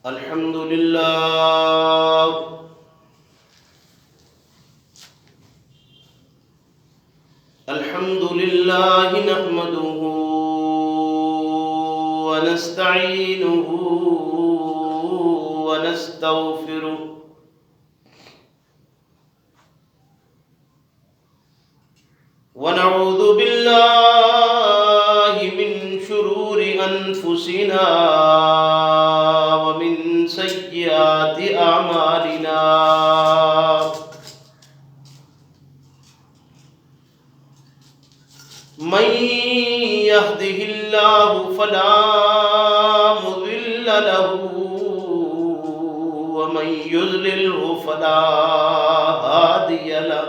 الحمد لله نحمده ونستعينه ونستغفره ونعوذ بالله من شرور أنفسنا ومن سيئات أعمالنا من يهده الله فلا مضل له ومن يضلله فلا هادي له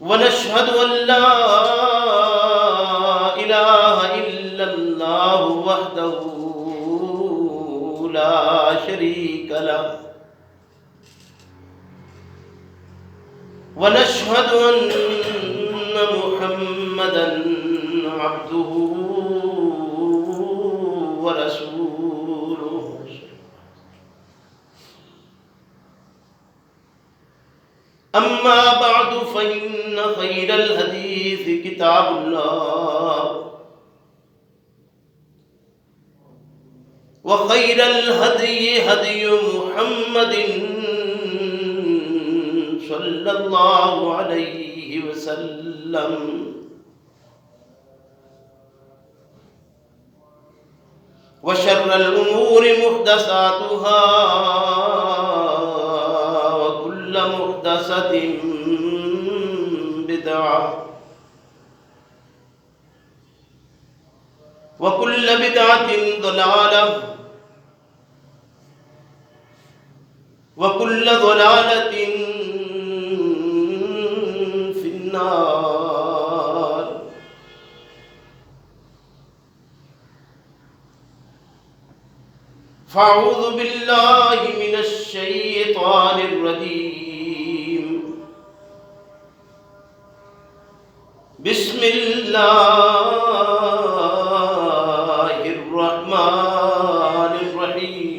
ونشهد أن لا إله إلا الله وحده لا شريك له ونشهد أن محمدا عبده ورسوله أما بعد فإن خير الحديث كتاب الله وخير الهدي هدي محمد صلى الله عليه وسلم وشر الأمور محدثاتها وكل محدثة بدعة وكل بدعة ضلالة وكل ضلالة في النار فأعوذ بالله من الشيطان الرجيم بسم الله الرحمن الرحيم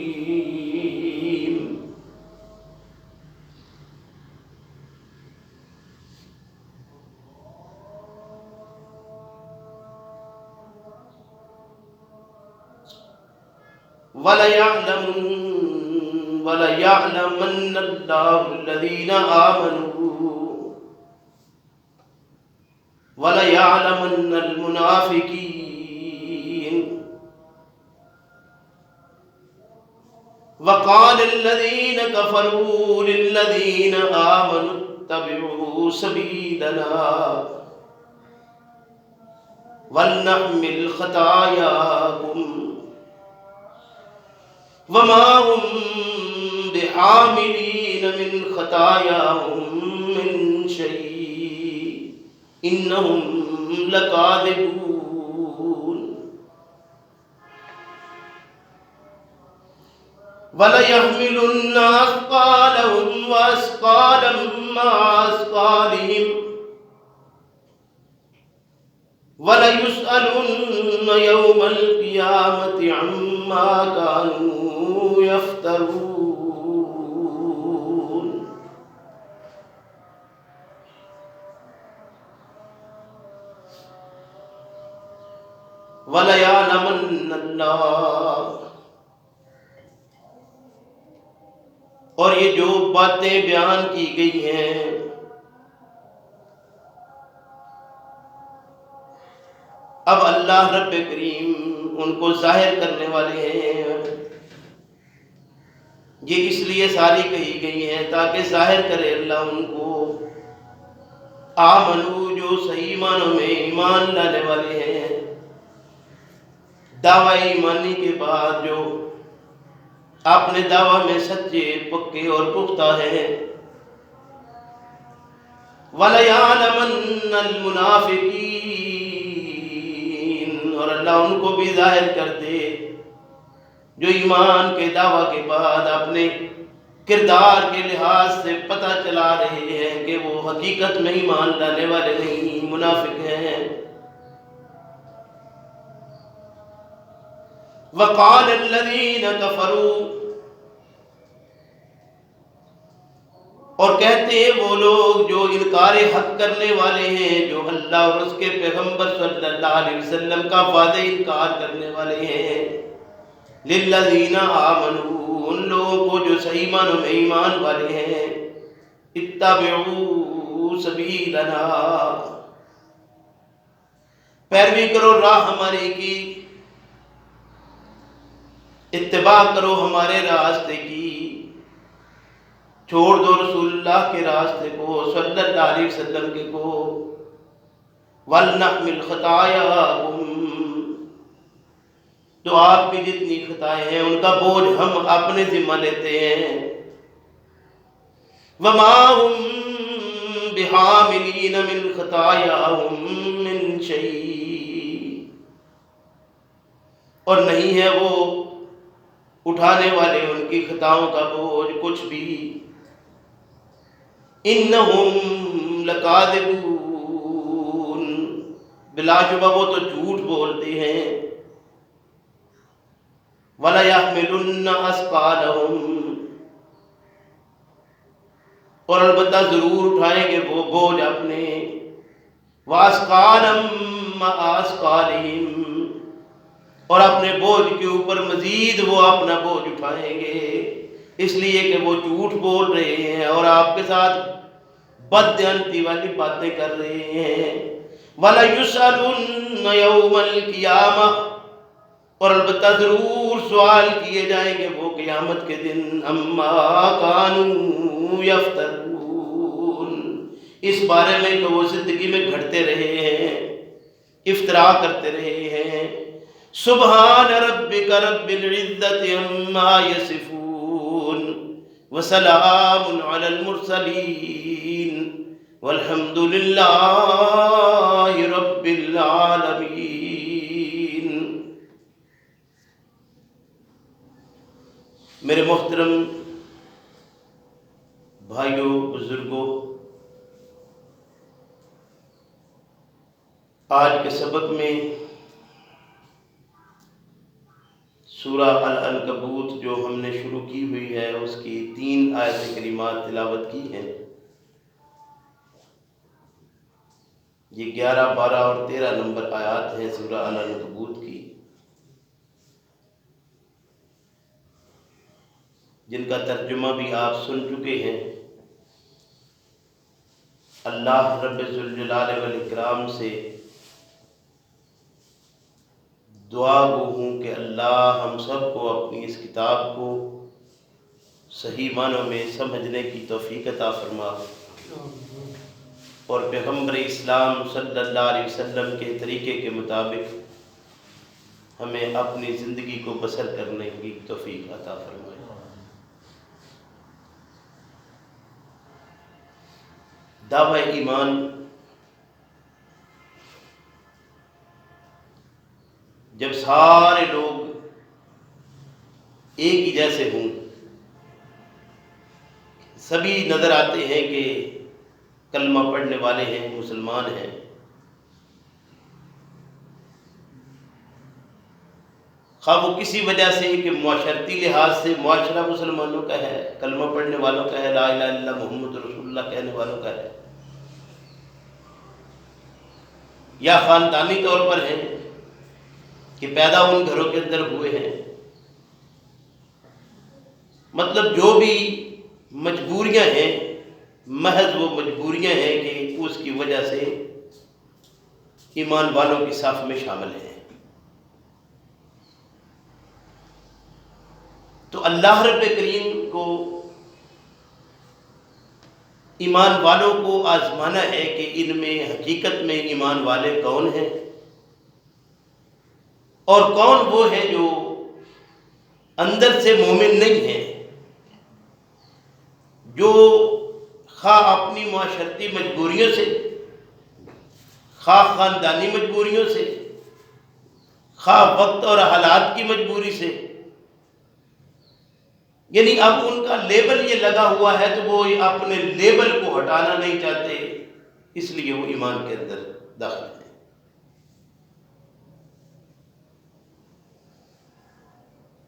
وَلَيَعْلَمَنَّ اللَّهُ الَّذِينَ آمَنُوا وَلَيَعْلَمَنَّ الْمُنَافِقِينَ وَقَالَ الَّذِينَ كَفَرُوا لِلَّذِينَ آمَنُوا اتَّبِعُوا سَبِيلَنَا وَلْنَحْمِلْ خَطَايَاكُمْ وما هم بحاملين من خطاياهم من شيء إنهم لكاذبون وليحملن أثقالهم وأثقالا مع أثقالهم وَلَيُسْأَلُنَّ يَوْمَ الْقِيَامَةِ عَمَّا كَانُوا يَفْتَرُونَ وَلَيَعْلَمَنَّ اللَّهُ اور یہ جو باتیں بیان کی گئی ہیں اب اللہ رب کریم ان کو ظاہر کرنے والے ہیں. یہ اس لیے ساری کہی گئی ہیں تاکہ ظاہر کرے اللہ ان کو آمنو جو صحیح معنوں میں ایمان لانے والے ہیں، دعوی ایمانی کے بعد جو اپنے دعوی میں سچے پکے اور پختہ ہیں. وَلَيَعْلَمَنَّ الْمُنَافِقِينَ اور اللہ ان کو بھی ظاہر کر دے جو ایمان کے دعویٰ کے بعد اپنے کردار کے لحاظ سے پتہ چلا رہے ہیں کہ وہ حقیقت میں ایمان لانے والے نہیں، منافق ہیں. وقال الذین کفروا، اور کہتے ہیں وہ لوگ جو انکار حق کرنے والے ہیں، جو اللہ اور اس کے پیغمبر صلی اللہ علیہ وسلم کا وعدہ انکار کرنے والے ہیں، للذین آمنوا، ان لوگوں کو جو صحیح معنوں میں ایمان والے ہیں، اتبعوا سبیلنا، پیروی کرو راہ ہمارے کی، اتباع کرو ہمارے راستے کی، چھوڑ دو رسول اللہ کے راستے کو صلی اللہ علیہ وسلم کے کو، وَلْنَحْمِلْ خَطَايَاكُمْ، تو آپ کی جتنی خطائیں ہیں ان کا بوجھ ہم اپنے ذمہ لیتے ہیں، وَمَا هُمْ بِحَامِلِينَ مِنْ خَطَايَاهُمْ مِنْ شَيْءٍ، اور نہیں ہے وہ اٹھانے والے ان کی خطاؤں کا بوجھ کچھ بھی، انہم لکاذبون، بلا شبہ وہ تو جھوٹ بولتے ہیں، وَلَيَحْمِلُنَّ أَثْقَالَهُمْ، اور البتہ ضرور اٹھائیں گے وہ بوجھ اپنے، وَأَثْقَالًا مَّعَ أَثْقَالِهِمْ، اور اپنے بوجھ کے اوپر مزید وہ اپنا بوجھ اٹھائیں گے، اس لیے کہ وہ جھوٹ بول رہے ہیں اور آپ کے ساتھ بددیانتی والی باتیں کر رہے ہیں، وَلَيُسْأَلُنَّ يَوْمَ الْقِيَامَةِ، اور البتہ ضرور سوال کیے جائیں گے وہ قیامت کے دن، عَمَّا كَانُوا يَفْتَرُونَ، اس بارے میں کہ وہ زندگی میں گھڑتے رہے ہیں، افتراء کرتے رہے ہیں۔ سبحان ربک رب العزت عما یصفون، وسلام علی المرسلین، والحمد للہ رب العالمین۔ میرے محترم بھائیوں، بزرگوں، آج کے سبق میں سورہ العنکبوت جو ہم نے شروع کی ہوئی ہے اس کی 3 آیت کریمات تلاوت کی ہیں۔ یہ 11، 12 اور 13 نمبر آیات ہیں سورہ العنکبوت کی، جن کا ترجمہ بھی آپ سن چکے ہیں۔ اللہ رب ذوالجلال والاکرام سے دعا گو ہوں کہ اللہ ہم سب کو اپنی اس کتاب کو صحیح معنوں میں سمجھنے کی توفیق عطا فرما، اور پیغمبر اسلام صلی اللہ علیہ وسلم کے طریقے کے مطابق ہمیں اپنی زندگی کو بسر کرنے کی توفیق عطا فرمائے۔ دعوی ایمان جب سارے لوگ ایک ہی جیسے ہوں، سبھی نظر آتے ہیں کہ کلمہ پڑھنے والے ہیں، مسلمان ہیں، خواہ وہ کسی وجہ سے کہ معاشرتی لحاظ سے معاشرہ مسلمانوں کا ہے، کلمہ پڑھنے والوں کا ہے، لا الہ الا اللہ محمد رسول اللہ کہنے والوں کا ہے، یا خاندانی طور پر ہیں کہ پیدا ان گھروں کے اندر ہوئے ہیں، مطلب جو بھی مجبوریاں ہیں محض وہ مجبوریاں ہیں کہ اس کی وجہ سے ایمان والوں کی صف میں شامل ہیں۔ تو اللہ رب کریم کو ایمان والوں کو آزمانا ہے کہ ان میں حقیقت میں ایمان والے کون ہیں اور کون وہ ہیں جو اندر سے مومن نہیں ہیں، جو خواہ اپنی معاشرتی مجبوریوں سے، خواہ خاندانی مجبوریوں سے، خواہ وقت اور حالات کی مجبوری سے، یعنی اب ان کا لیبل یہ لگا ہوا ہے تو وہ اپنے لیبل کو ہٹانا نہیں چاہتے، اس لیے وہ ایمان کے اندر داخل ہیں۔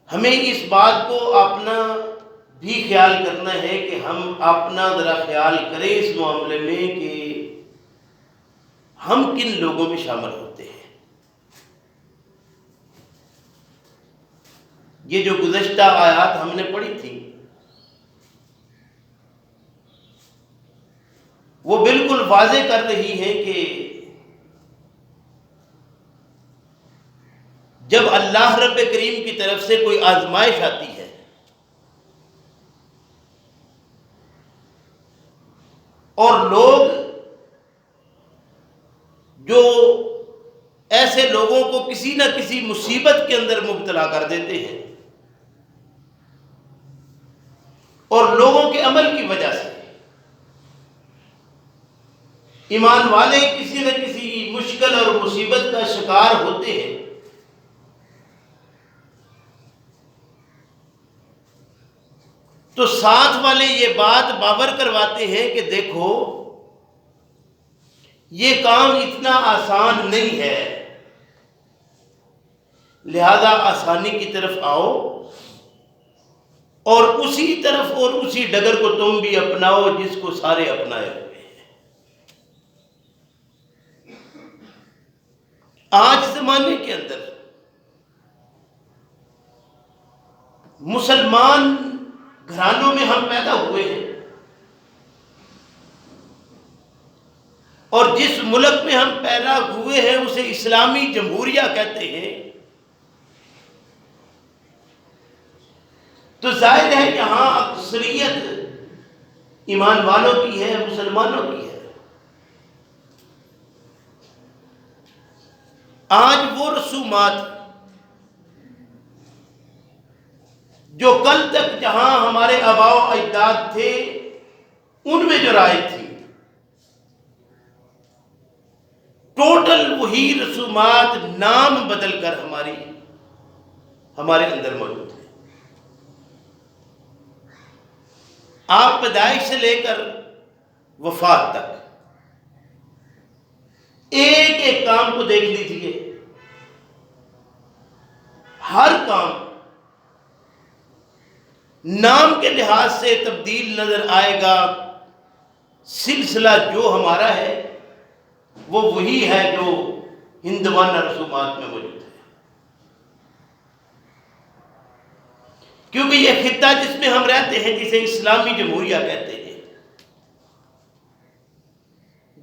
ہمیں اس بات کو اپنا بھی خیال کرنا ہے کہ ہم اپنا ذرا خیال کریں اس معاملے میں کہ ہم کن لوگوں میں شامل ہوتے ہیں۔ یہ جو گزشتہ آیات ہم نے پڑھی تھی وہ بالکل واضح کر رہی ہے کہ جب اللہ رب کریم کی طرف سے کوئی آزمائش آتی ہے اور لوگ جو ایسے لوگوں کو کسی نہ کسی مصیبت کے اندر مبتلا کر دیتے ہیں اور لوگوں کے عمل کی وجہ سے ایمان والے کسی نہ کسی مشکل اور مصیبت کا شکار ہوتے ہیں، تو ساتھ والے یہ بات باور کرواتے ہیں کہ دیکھو یہ کام اتنا آسان نہیں ہے، لہذا آسانی کی طرف آؤ اور اسی طرف اور اسی ڈگر کو تم بھی اپناؤ جس کو سارے اپنائے ہوئے ہیں۔ آج زمانے کے اندر مسلمان گھرانوں میں ہم پیدا ہوئے ہیں اور جس ملک میں ہم پیدا ہوئے ہیں اسے اسلامی جمہوریہ کہتے ہیں، تو ظاہر ہے یہاں اکثریت ایمان والوں کی ہے، مسلمانوں کی ہے۔ آج وہ رسومات جو کل تک جہاں ہمارے آباء و اجداد تھے ان میں جو رائج تھی، ٹوٹل وہی رسومات نام بدل کر ہمارے اندر موجود ہے۔ آپ پیدائش سے لے کر وفات تک ایک ایک کام کو دیکھ لیجیے، ہر کام نام کے لحاظ سے تبدیل نظر آئے گا، سلسلہ جو ہمارا ہے وہ وہی ہے جو ہندوانہ رسومات میں موجود ہے، کیونکہ یہ خطہ جس میں ہم رہتے ہیں جسے اسلامی جمہوریہ کہتے ہیں،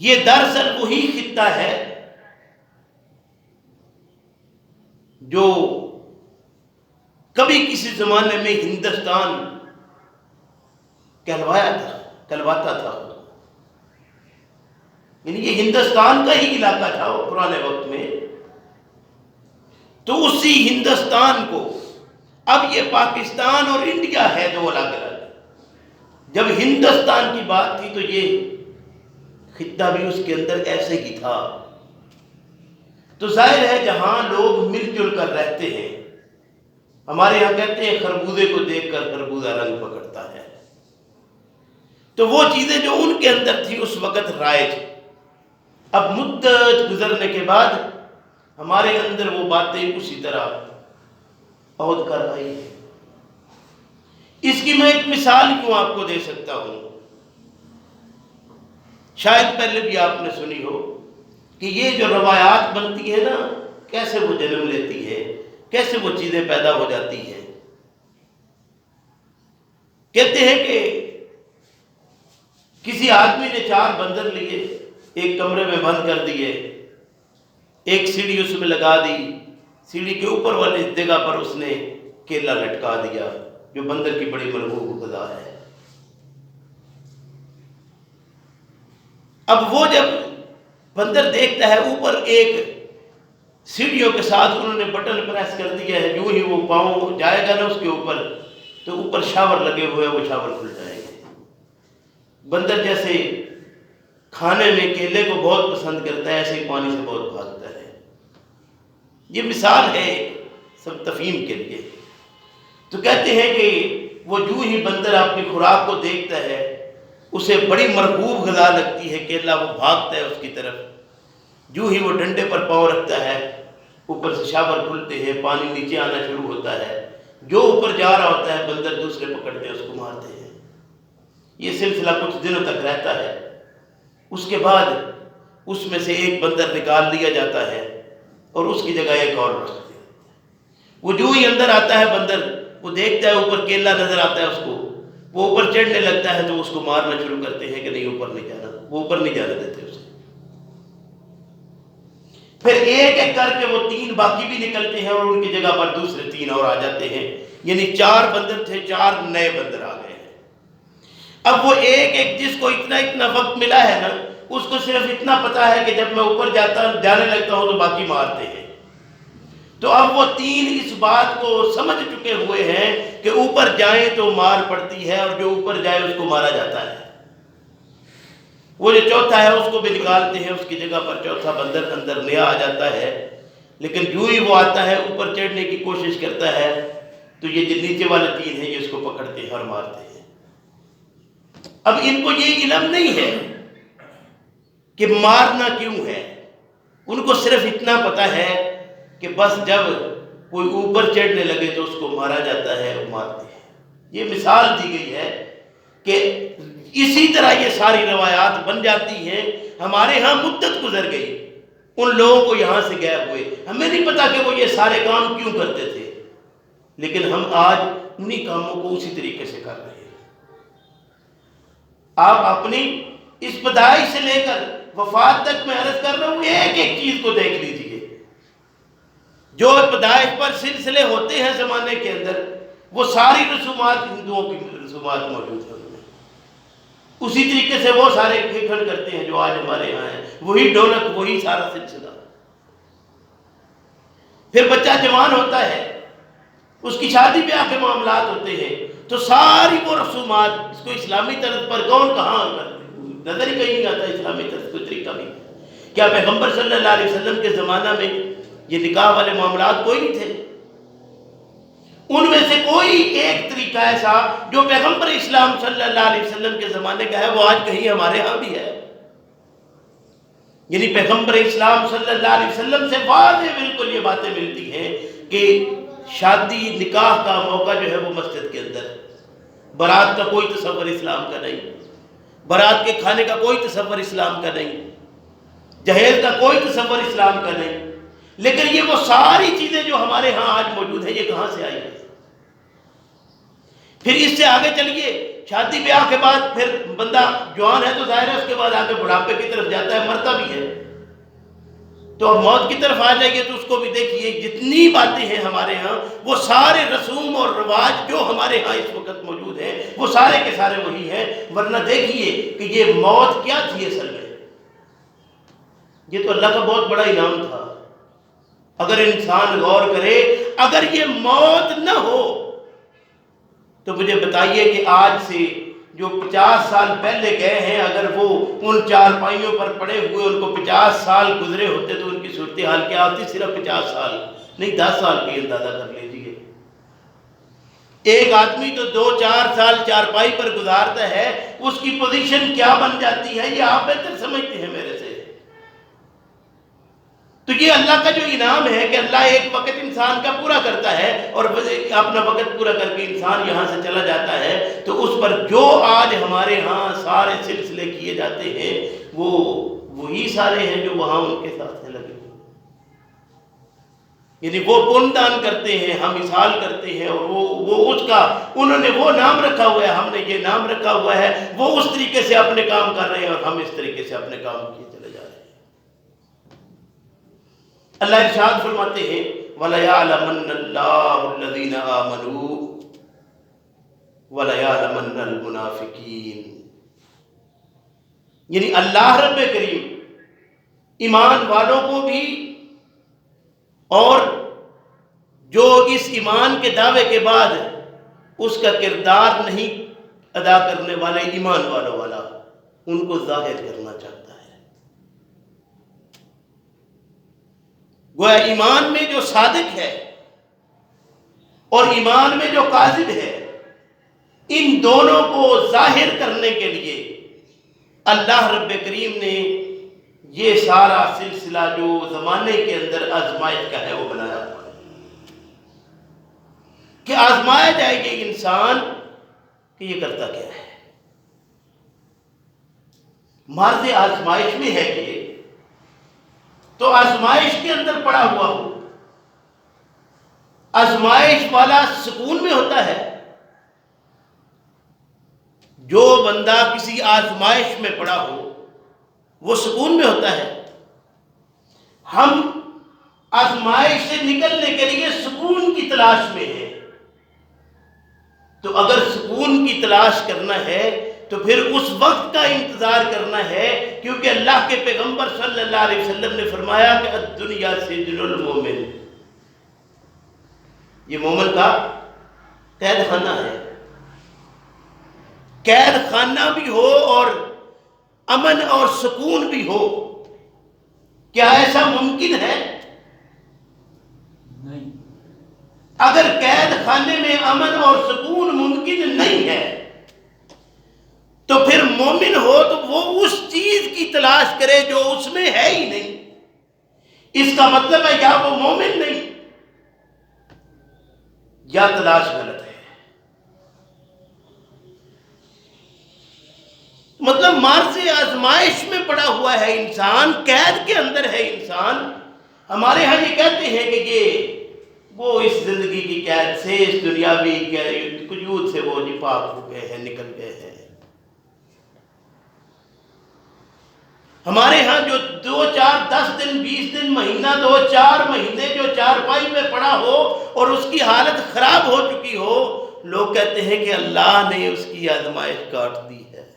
یہ دراصل وہی خطہ ہے جو کبھی کسی زمانے میں ہندوستان کہلواتا تھا، یعنی یہ ہندوستان کا ہی علاقہ تھا وہ پرانے وقت میں۔ تو اسی ہندوستان کو اب یہ پاکستان اور انڈیا ہے دو الگ الگ، جب ہندوستان کی بات تھی تو یہ خطہ بھی اس کے اندر ایسے ہی تھا۔ تو ظاہر ہے جہاں لوگ مل جل کر رہتے ہیں، ہمارے یہاں کہتے ہیں خربوزے کو دیکھ کر خربوزہ رنگ پکڑتا ہے، تو وہ چیزیں جو ان کے اندر تھی اس وقت رائج، اب مدت گزرنے کے بعد ہمارے اندر وہ باتیں اسی طرح عود کر آئی ہیں۔ اس کی میں ایک مثال کیوں آپ کو دے سکتا ہوں، شاید پہلے بھی آپ نے سنی ہو کہ یہ جو روایات بنتی ہے نا، کیسے وہ جنم لیتی ہے، کیسے وہ چیزیں پیدا ہو جاتی ہیں۔ کہتے ہیں کہ کسی آدمی نے 4 بندر لیے، ایک کمرے میں بند کر دیے، ایک سیڑھی اس میں لگا دی، سیڑھی کے اوپر والی جگہ پر اس نے کیلا لٹکا دیا جو بندر کی بڑی مرغوب غذا ہے۔ اب وہ جب بندر دیکھتا ہے اوپر ایک سیڑھیوں کے ساتھ انہوں نے بٹن پریس کر دیا ہے، جو ہی وہ پاؤں جائے گا نا اس کے اوپر تو اوپر شاور لگے ہوئے وہ شاور کھل جائے گا۔ بندر جیسے کھانے میں کیلے کو بہت پسند کرتا ہے، ایسے ہی پانی سے بہت بھاگتا ہے۔ یہ مثال ہے سب تفہیم کے لیے۔ تو کہتے ہیں کہ وہ جو ہی بندر اپنی خوراک کو دیکھتا ہے اسے بڑی مرغوب غذا لگتی ہے کیلا، وہ بھاگتا ہے اس کی طرف، جو ہی وہ ڈنڈے پر پاؤں رکھتا ہے اوپر سے شاور کھلتے ہیں، پانی نیچے آنا شروع ہوتا ہے، جو اوپر جا رہا ہوتا ہے بندر دوسرے پکڑتے ہیں اس کو مارتے ہیں. یہ سلسلہ کچھ دنوں تک رہتا ہے. اس کے بعد اس میں سے ایک بندر نکال لیا جاتا ہے اور اس کی جگہ ایک اور رکھ دیا. وہ جو ہی اندر آتا ہے بندر، وہ دیکھتا ہے اوپر کیلا نظر آتا ہے اس کو، وہ اوپر چڑھنے لگتا ہے تو اس کو مارنا شروع کرتے ہیں کہ نہیں اوپر نہیں جانا. وہ اوپر نہیں جانے دیتے اسے. پھر ایک ایک کر کے وہ 3 باقی بھی نکلتے ہیں اور ان کی جگہ پر دوسرے 3 اور آ جاتے ہیں. یعنی 4 بندر تھے، 4 نئے بندر آ گئے ہیں. اب وہ ایک ایک جس کو اتنا وقت ملا ہے نا، اس کو صرف اتنا پتا ہے کہ جب میں اوپر جانے لگتا ہوں تو باقی مارتے ہیں. تو اب وہ 3 اس بات کو سمجھ چکے ہوئے ہیں کہ اوپر جائیں تو مار پڑتی ہے اور جو اوپر جائے اس کو مارا جاتا ہے. وہ جو چوتھا ہے اس کو بھی نکالتے ہیں، اس کی جگہ پر چوتھا بندر اندر نیا آ جاتا ہے. لیکن جو ہی وہ آتا ہے اوپر چڑھنے کی کوشش کرتا ہے تو یہ جو نیچے والے 3 ہیں یہ اس کو پکڑتے ہیں اور مارتے ہیں. اب ان کو یہ علم نہیں ہے کہ مارنا کیوں ہے. ان کو صرف اتنا پتا ہے کہ بس جب کوئی اوپر چڑھنے لگے تو اس کو مارا جاتا ہے اور مارتے ہیں. یہ مثال دی گئی ہے کہ اسی طرح یہ ساری روایات بن جاتی ہیں. ہمارے ہاں مدت گزر گئی ان لوگوں کو یہاں سے گئے ہوئے، ہمیں نہیں پتا کہ وہ یہ سارے کام کیوں کرتے تھے، لیکن ہم آج انہی کاموں کو اسی طریقے سے کر رہے ہیں. آپ اپنی اس پیدائش سے لے کر وفات تک میں عرض کر رہا ہوں، ایک ایک چیز کو دیکھ لیجیے. جو پیدائش پر سلسلے ہوتے ہیں زمانے کے اندر، وہ ساری رسومات ہندوؤں کی رسومات موجود ہیں. اسی طریقے سے وہ سارے کھیل کرتے ہیں جو آج ہمارے یہاں ہیں، وہی ڈھولک، وہی سارا سلسلہ. پھر بچہ جوان ہوتا ہے، اس کی شادی بیاہ کے معاملات ہوتے ہیں، تو ساری وہ رسومات اس کو اسلامی طرز پر کون کہاں نظر ہی کہیں نہیں آتا. اسلامی طرز کوئی طریقہ بھی کیا پیغمبر صلی اللہ علیہ وسلم کے زمانہ میں یہ نکاح والے معاملات کوئی نہیں تھے؟ ان میں سے کوئی ایک طریقہ ایسا جو پیغمبر اسلام صلی اللہ علیہ وسلم کے زمانے کا ہے وہ آج کہیں ہمارے ہاں بھی ہے. یعنی پیغمبر اسلام صلی اللہ علیہ وسلم سے واضح بالکل یہ باتیں ملتی ہیں کہ شادی نکاح کا موقع جو ہے وہ مسجد کے اندر. بارات کا کوئی تصور اسلام کا نہیں، بارات کے کھانے کا کوئی تصور اسلام کا نہیں، جہیز کا کوئی تصور اسلام کا نہیں. لیکن یہ وہ ساری چیزیں جو ہمارے ہاں آج موجود ہیں یہ کہاں سے آئی ہیں؟ پھر اس سے آگے چلیے، شادی بیاہ کے بعد پھر بندہ جوان ہے تو ظاہر ہے اس کے بعد آگے بڑھاپے کی طرف جاتا ہے، مرتا بھی ہے. تو اب موت کی طرف آ جائیے تو اس کو بھی دیکھیے. جتنی باتیں ہیں ہمارے ہاں وہ سارے رسوم اور رواج جو ہمارے ہاں اس وقت موجود ہیں وہ سارے کے سارے وہی ہیں. ورنہ دیکھیے کہ یہ موت کیا تھی اصل میں. یہ تو اللہ کا بہت بڑا انعام تھا. اگر انسان غور کرے، اگر یہ موت نہ ہو تو مجھے بتائیے کہ آج سے جو 50 سال پہلے گئے ہیں، اگر وہ ان 4 پائیوں پر پڑے ہوئے ان کو 50 سال گزرے ہوتے تو ان کی صورتحال کیا ہوتی؟ صرف 50 سال نہیں، 10 سال کی اندازہ کر لیجیے. ایک آدمی تو 2-4 سال چارپائی پر گزارتا ہے، اس کی پوزیشن کیا بن جاتی ہے یہ آپ بہتر سمجھتے ہیں میرے سے. تو یہ اللہ کا جو انعام ہے کہ اللہ ایک وقت انسان کا پورا کرتا ہے اور اپنا وقت پورا کر کے انسان یہاں سے چلا جاتا ہے. تو اس پر جو آج ہمارے ہاں سارے سلسلے کیے جاتے ہیں وہ وہی سارے ہیں جو وہاں ان کے ساتھ لگے ہوئے. یعنی وہ پن دان کرتے ہیں، ہم مثال کرتے ہیں، اور وہ اس کا انہوں نے وہ نام رکھا ہوا ہے، ہم نے یہ نام رکھا ہوا ہے. وہ اس طریقے سے اپنے کام کر رہے ہیں اور ہم اس طریقے سے اپنے کام کیے چلے جا رہے ہیں. اللہ ارشاد فرماتے ہیں وَلَيَعْلَمَنَّ اللَّهُ الَّذِينَ آمَنُوا وَلَيَعْلَمَنَّ الْمُنَافِقِينَ. یعنی اللہ رب کریم ایمان والوں کو بھی اور جو اس ایمان کے دعوے کے بعد اس کا کردار نہیں ادا کرنے والے ایمان والوں والا، ان کو ظاہر کرنا چاہتا ہے. گویا ایمان میں جو صادق ہے اور ایمان میں جو کاذب ہے، ان دونوں کو ظاہر کرنے کے لیے اللہ رب کریم نے یہ سارا سلسلہ جو زمانے کے اندر آزمائش کا ہے وہ بنایا ہوا ہے. کہ آزمایا جائے یہ انسان کہ یہ کرتا کیا ہے. مرض آزمائش میں ہے کہ تو آزمائش کے اندر پڑا ہوا ہو. آزمائش والا سکون میں ہوتا ہے. جو بندہ کسی آزمائش میں پڑا ہو وہ سکون میں ہوتا ہے. ہم آزمائش سے نکلنے کے لیے سکون کی تلاش میں ہیں. تو اگر سکون کی تلاش کرنا ہے تو پھر اس وقت کا انتظار کرنا ہے، کیونکہ اللہ کے پیغمبر صلی اللہ علیہ وسلم نے فرمایا کہ الدنیا سجن المومن، یہ مومن کا قید خانہ ہے. قید خانہ بھی ہو اور امن اور سکون بھی ہو. کیا ایسا ممکن ہے؟ نہیں. اگر قید خانے میں امن اور سکون ممکن نہیں ہے تو پھر مومن ہو تو وہ اس چیز کی تلاش کرے جو اس میں ہے ہی نہیں. اس کا مطلب ہے یا وہ مومن نہیں یا تلاش غلط ہے. مطلب مارز آزمائش میں پڑا ہوا ہے انسان، قید کے اندر ہے انسان. ہمارے ہاں یہ کہتے ہیں کہ یہ وہ اس زندگی کی قید سے، اس دنیاوی قیود سے وہ پاک ہو گئے ہیں، نکل گئے ہیں. ہمارے ہاں جو 2 4 10 دن 20 دن مہینہ 2 4 مہینے جو چارپائی میں پڑا ہو اور اس کی حالت خراب ہو چکی ہو، لوگ کہتے ہیں کہ اللہ نے اس کی آزمائش کاٹ دی ہے.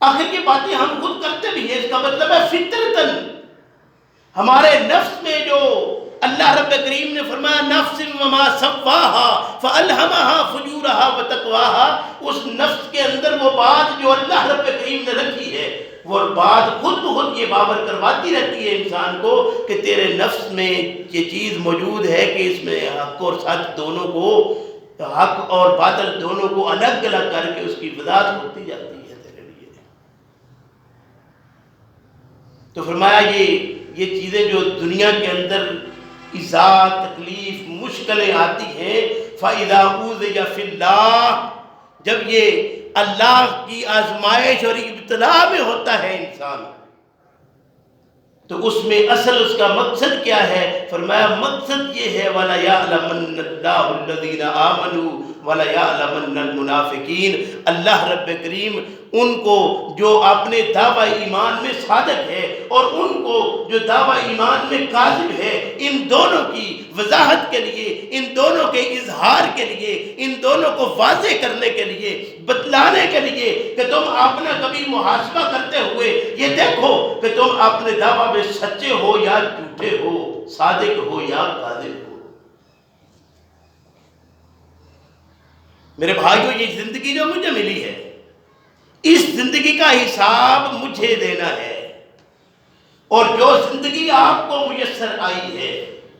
آخر یہ باتیں ہم خود کرتے بھی ہیں. اس کا مطلب ہے فطرتاً ہمارے نفس میں جو اللہ رب کریم نے فرمایا نفس وما سواہا فالہمہا فجورہا وتقواہا، اس نفس کے اندر وہ بات جو اللہ رب کریم نے رکھی ہے، وہ بات خود بخود یہ باور کرواتی رہتی ہے انسان کو کہ تیرے نفس میں یہ چیز موجود ہے کہ اس میں حق اور سچ دونوں کو، حق اور باطل دونوں کو الگ الگ کر کے اس کی وضاحت ہوتی جاتی ہے تیرے لیے. تو فرمایا یہ چیزیں جو دنیا کے اندر ایذا، تکلیف، مشکلیں آتی ہیں، فَإِذَا أُوذِيَ فِي اللَّهِ، جب یہ اللہ کی آزمائش اور ابتلاء میں ہوتا ہے انسان تو اس میں اصل اس کا مقصد کیا ہے؟ فرمایا مقصد یہ ہے وَلَيَعْلَمَنَّ اللَّهُ الَّذِينَ آمَنُوا وَلَيَعْلَمَنَّ الْمُنَافِقِينَ. اللہ رب کریم ان کو جو اپنے دعویٰ ایمان میں صادق ہے اور ان کو جو دعویٰ ایمان میں کاذب ہے، ان دونوں کی وضاحت کے لیے، ان دونوں کے اظہار کے لیے، ان دونوں کو واضح کرنے کے لیے، بتلانے کے لیے کہ تم اپنا کبھی محاسبہ کرتے ہوئے یہ دیکھو کہ تم اپنے دعویٰ میں سچے ہو یا جھوٹے ہو، صادق ہو یا کاذب ہو. میرے بھائیو، یہ زندگی جو مجھے ملی ہے، اس زندگی کا حساب مجھے دینا ہے، اور جو زندگی آپ کو میسر آئی ہے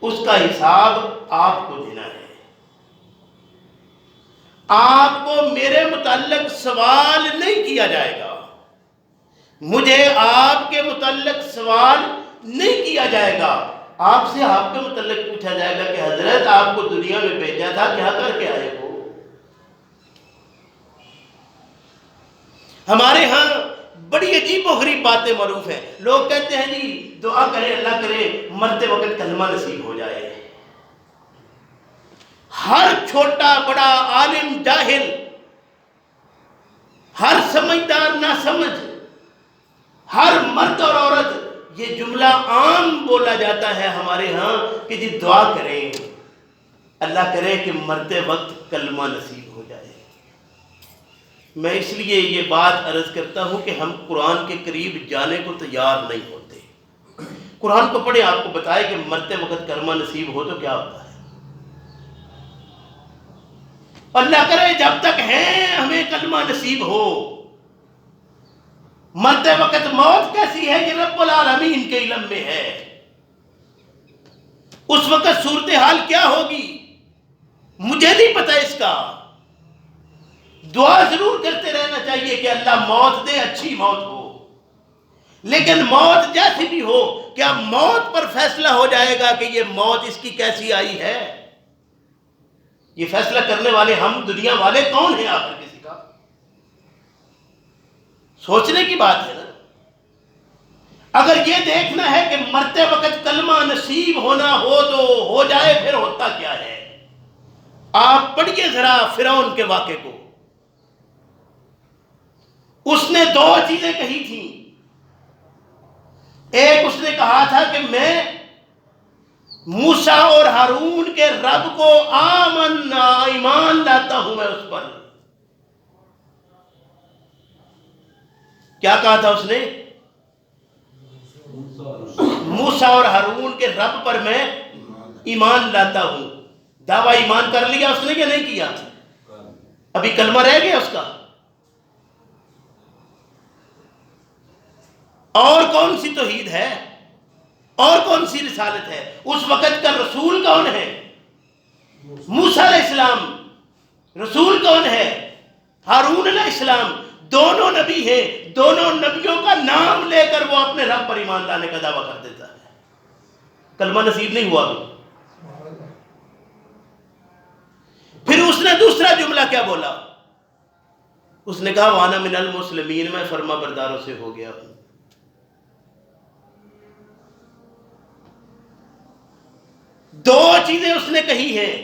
اس کا حساب آپ کو دینا ہے. آپ کو میرے متعلق سوال نہیں کیا جائے گا، مجھے آپ کے متعلق سوال نہیں کیا جائے گا. آپ سے آپ کے متعلق پوچھا جائے گا کہ حضرت آپ کو دنیا میں بھیجا تھا، کیا کر کے آئے ہو؟ ہمارے ہاں بڑی عجیب و غریب باتیں معروف ہیں. لوگ کہتے ہیں جی دعا کرے اللہ کرے مرتے وقت کلمہ نصیب ہو جائے. ہر چھوٹا بڑا، عالم جاہل، ہر سمجھدار نہ سمجھ، ہر مرد اور عورت یہ جملہ عام بولا جاتا ہے ہمارے ہاں کہ جی دعا کریں اللہ کرے کہ مرتے وقت کلمہ نصیب ہو جائے. میں اس لیے یہ بات عرض کرتا ہوں کہ ہم قرآن کے قریب جانے کو تیار نہیں ہوتے. قرآن کو پڑھے، آپ کو بتائے کہ مرتے وقت کلمہ نصیب ہو تو کیا ہوتا ہے. اللہ کرے جب تک ہیں ہمیں کلمہ نصیب ہو. مرتے وقت موت کیسی ہے یہ رب العالمین کے علم میں ہے. اس وقت صورتحال کیا ہوگی مجھے نہیں پتہ اس کا. دعا ضرور کرتے رہنا چاہیے کہ اللہ موت دے، اچھی موت ہو. لیکن موت جیسی بھی ہو، کیا موت پر فیصلہ ہو جائے گا کہ یہ موت اس کی کیسی آئی ہے؟ یہ فیصلہ کرنے والے ہم دنیا والے کون ہیں آخر کسی کا؟ سوچنے کی بات ہے نا۔ اگر یہ دیکھنا ہے کہ مرتے وقت کلمہ نصیب ہونا ہو تو ہو جائے، پھر ہوتا کیا ہے؟ آپ پڑھیے ذرا فرعون کے واقعے کو۔ اس نے دو چیزیں کہی تھیں۔ ایک اس نے کہا تھا کہ میں موسیٰ اور ہارون کے رب کو ایمان لاتا ہوں میں اس پر۔ کیا کہا تھا اس نے؟ موسیٰ اور ہارون کے رب پر میں ایمان لاتا ہوں۔ دعویٰ ایمان کر لیا اس نے کہ نہیں کیا؟ ابھی کلمہ رہ گیا اس کا؟ اور کون سی توحید ہے؟ اور کون سی رسالت ہے؟ اس وقت کا رسول کون ہے؟ موسیٰ علیہ السلام۔ رسول کون ہے؟ ہارون علیہ السلام۔ دونوں نبی ہیں، دونوں نبیوں کا نام لے کر وہ اپنے رب پر ایمان لانے کا دعویٰ کر دیتا ہے۔ کلمہ نصیب نہیں ہوا بھی۔ پھر اس نے دوسرا جملہ کیا بولا؟ اس نے کہا وانا من المسلمین، میں فرما برداروں سے ہو گیا ہوں۔ دو چیزیں اس نے کہی ہیں،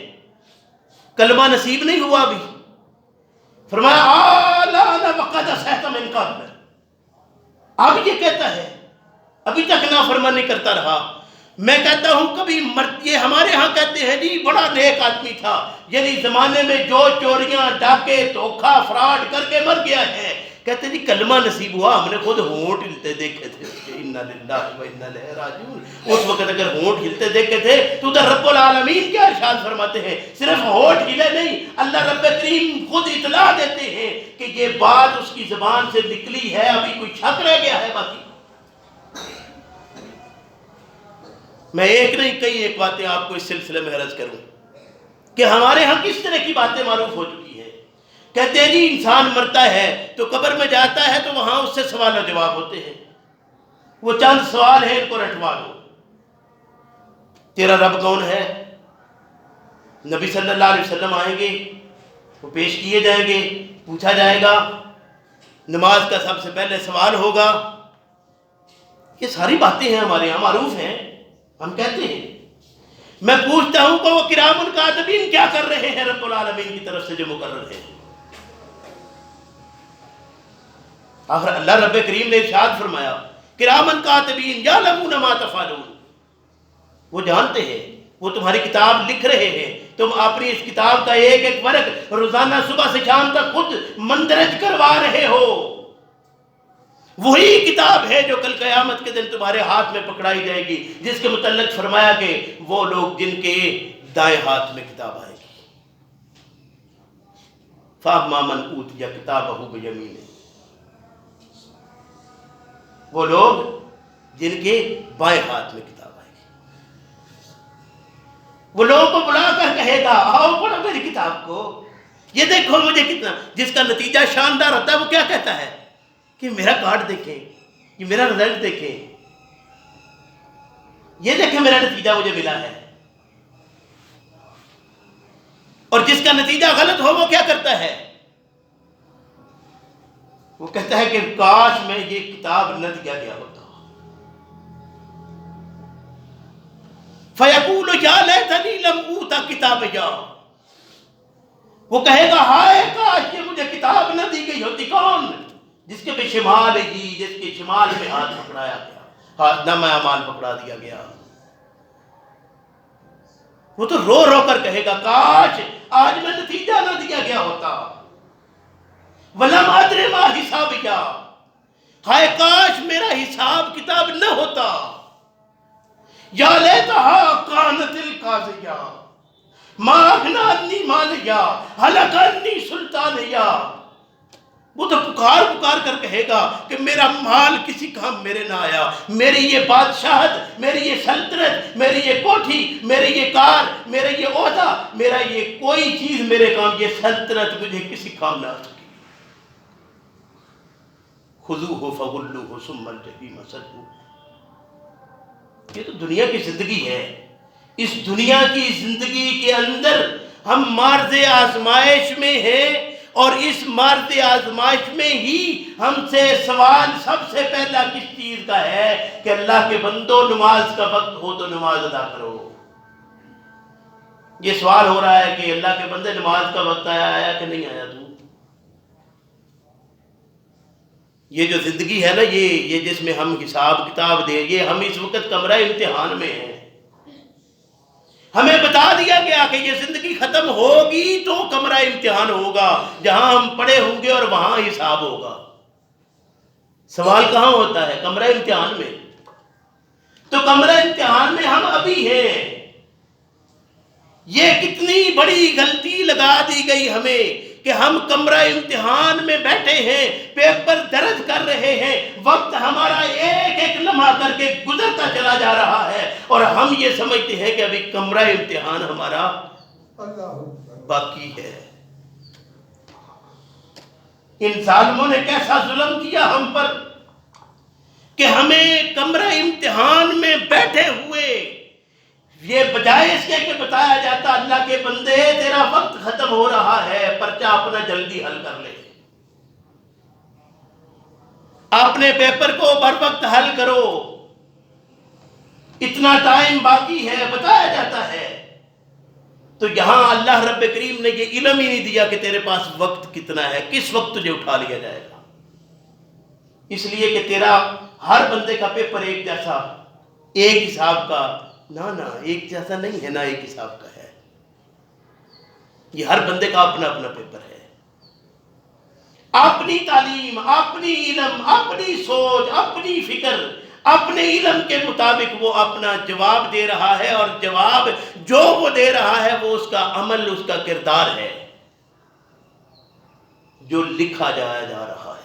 کلمہ نصیب نہیں ہوا بھی۔ فرمایا آلان وقد عصیت من قبل، اب یہ کہتا ہے ابھی تک نافرمانی کرتا رہا۔ میں کہتا ہوں کبھی یہ ہمارے ہاں کہتے ہیں جی بڑا نیک آدمی تھا، یعنی زمانے میں جو چوریاں ڈاکے دھوکہ فراڈ کر کے مر گیا ہے، کہتے جی کلمہ نصیب ہوا، ہم نے خود ہونٹ ہلتے دیکھے تھے اس کے، انا للہ و انا الیہ راجعون۔ اس وقت اگر ہونٹ ہلتے دیکھے تھے تو ادھر رب العالمین کیا ارشاد فرماتے ہیں، صرف ہونٹ ہلے نہیں، اللہ رب کریم خود اطلاع دیتے ہیں کہ یہ بات اس کی زبان سے نکلی ہے، ابھی کوئی شک رہ گیا ہے باقی؟ میں ایک نہیں کئی ایک باتیں آپ کو اس سلسلے میں عرض کروں کہ ہمارے ہاں کس طرح کی باتیں معروف ہو چکی ہیں۔ کہتے ہیں جی انسان مرتا ہے تو قبر میں جاتا ہے تو وہاں اس سے سوال و جواب ہوتے ہیں، وہ چند سوال ہیں، ان کو رٹوا دو۔ تیرا رب کون ہے؟ نبی صلی اللہ علیہ وسلم آئیں گے، وہ پیش کیے جائیں گے، پوچھا جائے گا، نماز کا سب سے پہلے سوال ہوگا۔ یہ ساری باتیں ہیں ہمارے یہاں معروف ہیں، ہم کہتے ہیں۔ میں پوچھتا ہوں کہ وہ کرام الکاتبین کیا کر رہے ہیں رب العالمین کی طرف سے جو مقرر ہے؟ آخر اللہ رب کریم نے ارشاد فرمایا کرام الکاتبین یعلمون ما تفعلون، وہ جانتے ہیں، وہ تمہاری کتاب لکھ رہے ہیں، تم اپنی اس کتاب کا ایک ایک ورق روزانہ صبح سے شام تک خود مندرج کروا رہے ہو۔ وہی کتاب ہے جو کل قیامت کے دن تمہارے ہاتھ میں پکڑائی جائے گی، جس کے متعلق فرمایا کہ وہ لوگ جن کے دائیں ہاتھ میں کتاب آئے گی، فَأَمَّا مَنْ أُوتِيَ كِتَابَهُ بِيَمِينِهِ، وہ لوگ جن کے بائیں ہاتھ میں کتاب آئے گی، وہ لوگوں کو بلا کر کہے گا آؤ پڑھو میری کتاب کو، یہ دیکھو مجھے کتنا، جس کا نتیجہ شاندار ہوتا ہے۔ وہ کیا کہتا ہے کہ میرا کارڈ دیکھیں، یہ میرا رزلٹ دیکھیں، یہ دیکھیں میرا نتیجہ مجھے ملا ہے۔ اور جس کا نتیجہ غلط ہو وہ کیا کرتا ہے؟ وہ کہتا ہے کہ کاش میں یہ کتاب نہ دیا گیا ہوتا۔ فَيَقُولُ يَا لَيْتَنِي لَمْ أُوتَ كِتَابِيَهْ، وہ کہے گا ہائے کاش یہ مجھے کتاب نہ دی گئی ہوتی۔ کون؟ جس کے بھی شمال ہی، جس کے شمال میں ہاتھ پکڑایا گیا، ہاتھ نامہ اعمال پکڑا دیا گیا، وہ تو رو رو کر کہے گا کاش آج میں نتیجہ نہ دیا گیا ہوتا۔ وَلَمْ أَدْرِ مَا حِسَابِيَهْ، ہائے کاش میرا حساب کتاب نہ ہوتا۔ یا لیتہا کانت القاضیہ ما اغنی عنی مالیہ ہلک عنی سلطانیہ، وہ تو پکار پکار کر کہے گا کہ میرا مال کسی کام میرے نہ آیا، میری یہ بادشاہت، میری یہ سلطنت، میری یہ کوٹھی، میری یہ کار، میرا یہ عہدہ، میرا یہ کوئی چیز میرے کام، یہ سلطنت مجھے کسی کام نہ آ سکی۔ خذوہ فغلوہ ثم الجحیم صلوہ. یہ تو دنیا کی زندگی ہے. اس دنیا کی زندگی کے اندر ہم مارز آزمائش میں ہیں، اور اس مارز آزمائش میں ہی ہم سے سوال سب سے پہلا کس چیز کا ہے کہ اللہ کے بندو نماز کا وقت ہو تو نماز ادا کرو. یہ سوال ہو رہا ہے کہ اللہ کے بندے نماز کا وقت آیا کہ نہیں آیا تو. یہ جو زندگی ہے نا، یہ جس میں ہم حساب کتاب دیں، یہ ہم اس وقت کمرہ امتحان میں ہیں. ہمیں بتا دیا گیا کہ یہ زندگی ختم ہوگی تو کمرہ امتحان ہوگا، جہاں ہم پڑے ہوں گے اور وہاں حساب ہوگا. سوال کہاں ہوتا ہے؟ کمرہ امتحان میں. تو کمرہ امتحان میں ہم ابھی ہیں. یہ کتنی بڑی غلطی لگا دی گئی ہمیں کہ ہم کمرہ امتحان میں بیٹھے ہیں، پیپر درج کر رہے ہیں، وقت ہمارا ایک ایک لمحہ کر کے گزرتا چلا جا رہا ہے، اور ہم یہ سمجھتے ہیں کہ ابھی کمرہ امتحان ہمارا باقی ہے. ان ظالموں نے کیسا ظلم کیا ہم پر کہ ہمیں کمرہ امتحان میں بیٹھے ہوئے یہ بجائے اس کے کہ بتایا جاتا اللہ کے بندے تیرا وقت ختم ہو رہا ہے، پرچہ اپنا جلدی حل کر لے، اپنے پیپر کو بر وقت حل کرو، اتنا ٹائم باقی ہے، بتایا جاتا ہے. تو یہاں اللہ رب کریم نے یہ علم ہی نہیں دیا کہ تیرے پاس وقت کتنا ہے، کس وقت تجھے اٹھا لیا جائے گا. اس لیے کہ تیرا ہر بندے کا پیپر ایک جیسا، ایک حساب کا نہ ایک جیسا نہیں ہے، نہ ایک حساب کا ہے. یہ ہر بندے کا اپنا اپنا پیپر ہے. اپنی تعلیم، اپنی علم، اپنی سوچ، اپنی فکر، اپنے علم کے مطابق وہ اپنا جواب دے رہا ہے، اور جواب جو وہ دے رہا ہے وہ اس کا عمل، اس کا کردار ہے جو لکھا جایا جا رہا ہے.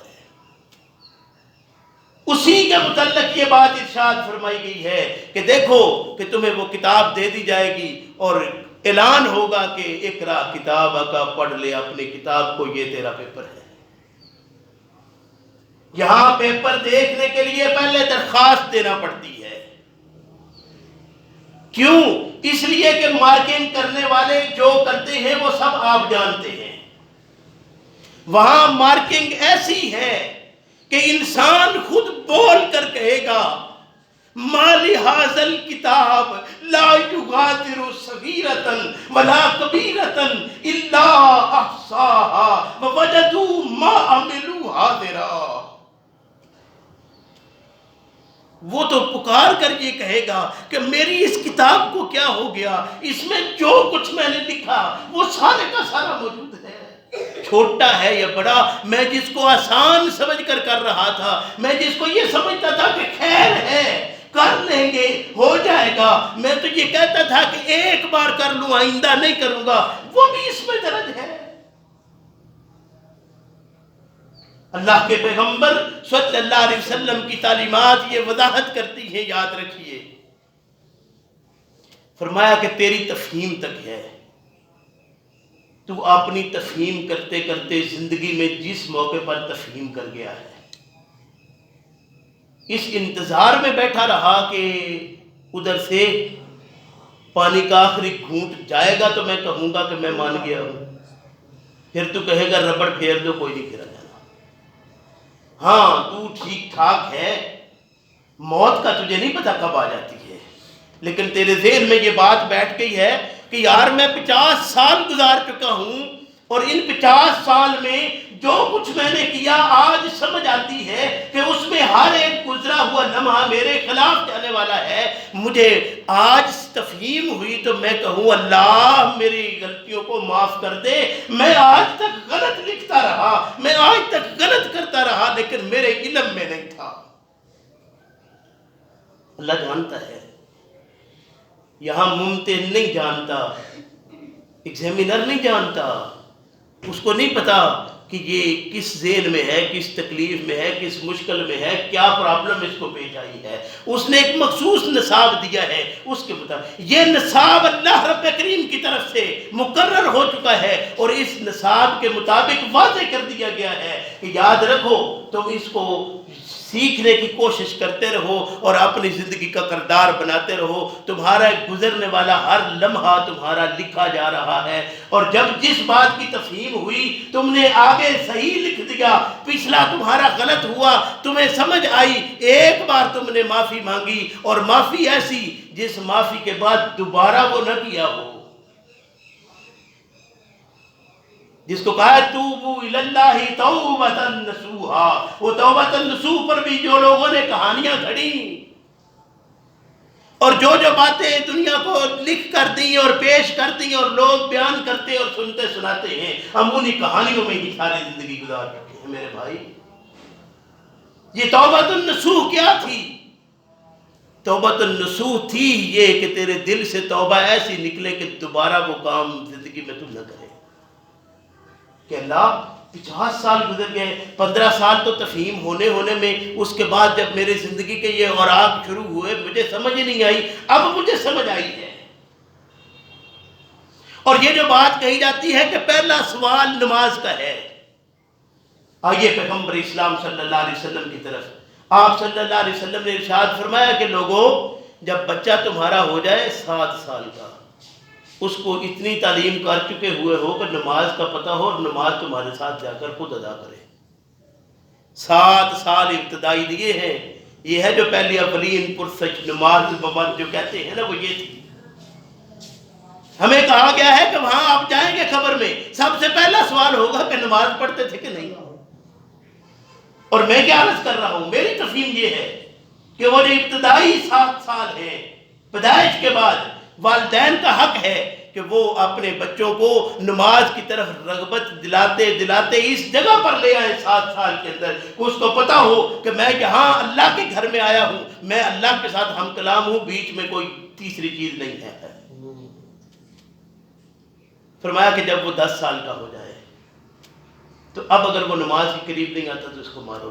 اسی کے متعلق یہ بات ارشاد فرمائی گئی ہے کہ دیکھو کہ تمہیں وہ کتاب دے دی جائے گی اور اعلان ہوگا کہ اقرا کتاب کا، پڑھ لے اپنی کتاب کو، یہ تیرا پیپر ہے. یہاں پیپر دیکھنے کے لیے پہلے درخواست دینا پڑتی ہے. کیوں؟ اس لیے کہ مارکنگ کرنے والے جو کرتے ہیں وہ سب آپ جانتے ہیں. وہاں مارکنگ ایسی ہے کہ انسان خود بول کر کہے گا ما لہذا الکتاب لا یغادر صغیرۃ ولا کبیرۃ الا احصاها ووجدوا ما عملوا حاضرا. وہ تو پکار کر یہ کہے گا کہ میری اس کتاب کو کیا ہو گیا، اس میں جو کچھ میں نے لکھا وہ سارے کا سارا موجود ہے، چھوٹا ہے یا بڑا. میں جس کو آسان سمجھ کر رہا تھا، میں جس کو یہ سمجھتا تھا کہ خیر ہے، کر لیں گے، ہو جائے گا، میں تو یہ کہتا تھا کہ ایک بار کر لوں آئندہ نہیں کروں گا، وہ بھی اس میں درج ہے. اللہ کے پیغمبر صلی اللہ علیہ وسلم کی تعلیمات یہ وضاحت کرتی ہیں، یاد رکھیے. فرمایا کہ تیری تفہیم تک ہے، تو اپنی تفہیم کرتے کرتے زندگی میں جس موقع پر تفہیم کر گیا ہے، اس انتظار میں بیٹھا رہا کہ ادھر سے پانی کا آخری گھونٹ جائے گا تو میں کہوں گا کہ میں مان گیا ہوں، پھر تو کہے گا ربڑ پھیر دو، کوئی نہیں پھیرا جانا. ہاں تو ٹھیک ٹھاک ہے، موت کا تجھے نہیں پتا کب آ جاتی ہے، لیکن تیرے ذہن میں یہ بات بیٹھ گئی ہے کہ یار میں 50 سال گزار چکا ہوں، اور ان 50 سال میں جو کچھ میں نے کیا آج سمجھ آتی ہے کہ اس میں ہر ایک گزرا ہوا لمحہ میرے خلاف جانے والا ہے. مجھے آج تفہیم ہوئی تو میں کہوں اللہ میری غلطیوں کو معاف کر دے، میں آج تک غلط لکھتا رہا، میں آج تک غلط کرتا رہا، لیکن میرے علم میں نہیں تھا. اللہ جانتا ہے. یہاں ممتحن نہیں جانتا، ایگزامینر نہیں جانتا، اس کو نہیں پتا کہ یہ کس ذہن میں ہے، کس تکلیف میں ہے، کس مشکل میں ہے، کیا پرابلم اس کو پیش آئی ہے. اس نے ایک مخصوص نصاب دیا ہے، اس کے مطابق یہ نصاب اللہ رب کریم کی طرف سے مقرر ہو چکا ہے، اور اس نصاب کے مطابق واضح کر دیا گیا ہے کہ یاد رکھو تم اس کو سیکھنے کی کوشش کرتے رہو اور اپنی زندگی کا کردار بناتے رہو. تمہارا گزرنے والا ہر لمحہ تمہارا لکھا جا رہا ہے، اور جب جس بات کی تفہیم ہوئی تم نے آگے صحیح لکھ دیا، پچھلا تمہارا غلط ہوا، تمہیں سمجھ آئی، ایک بار تم نے معافی مانگی، اور معافی ایسی جس معافی کے بعد دوبارہ وہ نہ کیا ہو، جس کو کہا ہے توبو اللہ توبۃ نصوحا. وہ توبۃ نصوح پر بھی جو لوگوں نے کہانیاں گھڑی اور جو باتیں دنیا کو لکھ کر دی اور پیش کر دی اور لوگ بیان کرتے اور سنتے سناتے ہیں، ہم انہی کہانیوں میں ہی ساری زندگی گزار چکے ہیں میرے بھائی. یہ توبۃ النصوح کیا تھی؟ توبۃ النصوح تھی یہ کہ تیرے دل سے توبہ ایسی نکلے کہ دوبارہ وہ کام زندگی میں تم نہ کرے. کہ اللہ 50 سال گزر گئے، 15 سال تو تفہیم ہونے میں، اس کے بعد جب میری زندگی کے یہ اوراق شروع ہوئے مجھے سمجھ نہیں آئی، اب مجھے سمجھ آئی ہے. اور یہ جو بات کہی جاتی ہے کہ پہلا سوال نماز کا ہے، آئیے پیغمبر اسلام صلی اللہ علیہ وسلم کی طرف. آپ صلی اللہ علیہ وسلم نے ارشاد فرمایا کہ لوگوں، جب بچہ تمہارا ہو جائے 7 سال کا، اس کو اتنی تعلیم کر چکے ہوئے ہو کہ نماز کا پتہ ہو اور نماز تمہارے ساتھ جا کر خود ادا کرے. 7 سال ابتدائی دیے ہیں. یہ ہے جو پہلی اولین پرسچ نماز بابا جو کہتے ہیں نا، وہ یہ تھی. ہمیں کہا گیا ہے کہ وہاں آپ جائیں گے قبر میں، سب سے پہلا سوال ہوگا کہ نماز پڑھتے تھے کہ نہیں. اور میں کیا عرض کر رہا ہوں، میری تفہیم یہ ہے کہ وہ جو ابتدائی 7 سال ہیں پیدائش کے بعد، والدین کا حق ہے کہ وہ اپنے بچوں کو نماز کی طرف رغبت دلاتے اس جگہ پر لے آئے 7 سال کے اندر کہ اس کو پتا ہو کہ میں یہاں اللہ کے گھر میں آیا ہوں، میں اللہ کے ساتھ ہم کلام ہوں، بیچ میں کوئی تیسری چیز نہیں ہے. فرمایا کہ جب وہ 10 سال کا ہو جائے تو اب اگر وہ نماز کے قریب نہیں آتا تو اس کو مارو،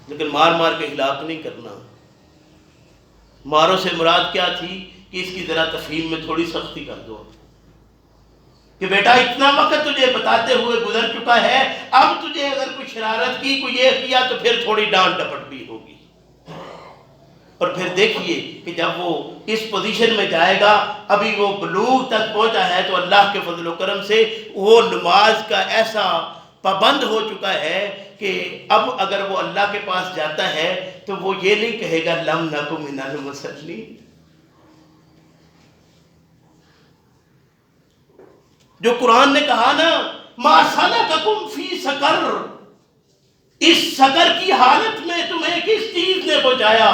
لیکن مار کے ہلاک نہیں کرنا. مارو سے مراد کیا تھی کہ اس کی ذرا تفہیم میں تھوڑی سختی کر دو کہ بیٹا اتنا وقت تجھے بتاتے ہوئے گزر چکا ہے، اب تجھے اگر کوئی شرارت کی، کوئی یہ کیا تو پھر تھوڑی ڈانٹ ڈپٹ بھی ہوگی. اور پھر دیکھیے کہ جب وہ اس پوزیشن میں جائے گا، ابھی وہ بلوغ تک پہنچا ہے، تو اللہ کے فضل و کرم سے وہ نماز کا ایسا پابند ہو چکا ہے کہ اب اگر وہ اللہ کے پاس جاتا ہے تو وہ یہ نہیں کہے گا لم نکو من المصلین. جو قرآن نے کہا نا ما سلککم فی سقر، اس سقر کی حالت میں تمہیں کس چیز نے پہنچایا،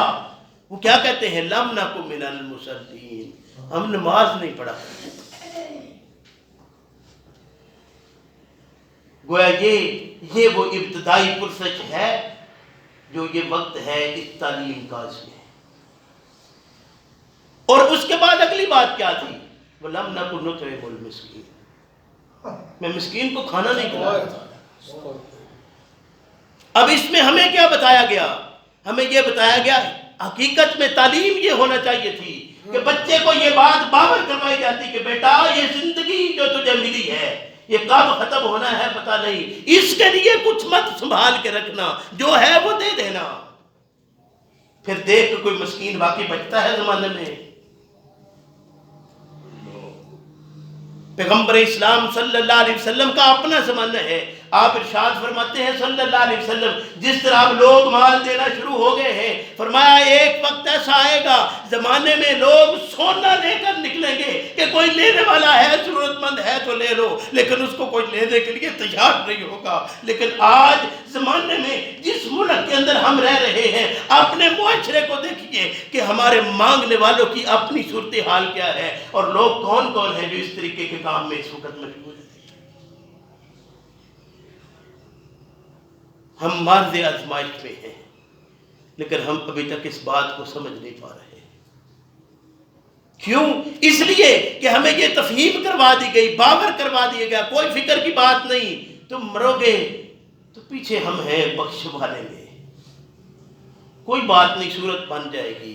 وہ کیا کہتے ہیں لم نکو من المصلین، ہم نماز نہیں پڑھا. گویا یہ وہ ابتدائی پرسچ ہے جو یہ وقت ہے اس تعلیم کا اس میں. اور اس کے بعد اگلی بات کیا تھی، وَلَمْ نَكُ نُطْعِمُ الْمِسْكِينَ، میں مسکین کو کھانا نہیں کھلاتا تھا. اب اس میں ہمیں کیا بتایا گیا؟ ہمیں یہ بتایا گیا حقیقت میں تعلیم یہ ہونا چاہیے تھی کہ بچے کو یہ بات باور کروائی جاتی کہ بیٹا یہ زندگی جو تجھے ملی ہے یہ کب ختم ہونا ہے پتہ نہیں، اس کے لیے کچھ مت سنبھال کے رکھنا، جو ہے وہ دے دینا. پھر دیکھ کہ کوئی مسکین واقعی بچتا ہے زمانے میں. پیغمبر اسلام صلی اللہ علیہ وسلم کا اپنا زمانہ ہے. آپ ارشاد فرماتے ہیں صلی اللہ علیہ وسلم جس طرح اب لوگ مال دینا شروع ہو گئے ہیں، فرمایا ایک وقت ایسا آئے گا زمانے میں لوگ سونا لے کر نکلیں گے کہ کوئی لینے والا ہے، ضرورت مند ہے تو لے لو، لیکن اس کو کوئی لینے کے لیے تیار نہیں ہوگا. لیکن آج زمانے میں جس ملک کے اندر ہم رہ رہے ہیں، اپنے معاشرے کو دیکھیے کہ ہمارے مانگنے والوں کی اپنی صورتحال کیا ہے، اور لوگ کون کون ہیں جو اس طریقے کے کام میں اس وقت مشغول ہیں. ہم مرض آزمائش میں ہیں، لیکن ہم ابھی تک اس بات کو سمجھ نہیں پا رہے. کیوں؟ اس لیے کہ ہمیں یہ تفہیم کروا دی گئی، باور کروا دیا گیا، کوئی فکر کی بات نہیں، تم مرو گے تو پیچھے ہم ہیں بخشوا لیں گے، کوئی بات نہیں، صورت بن جائے گی۔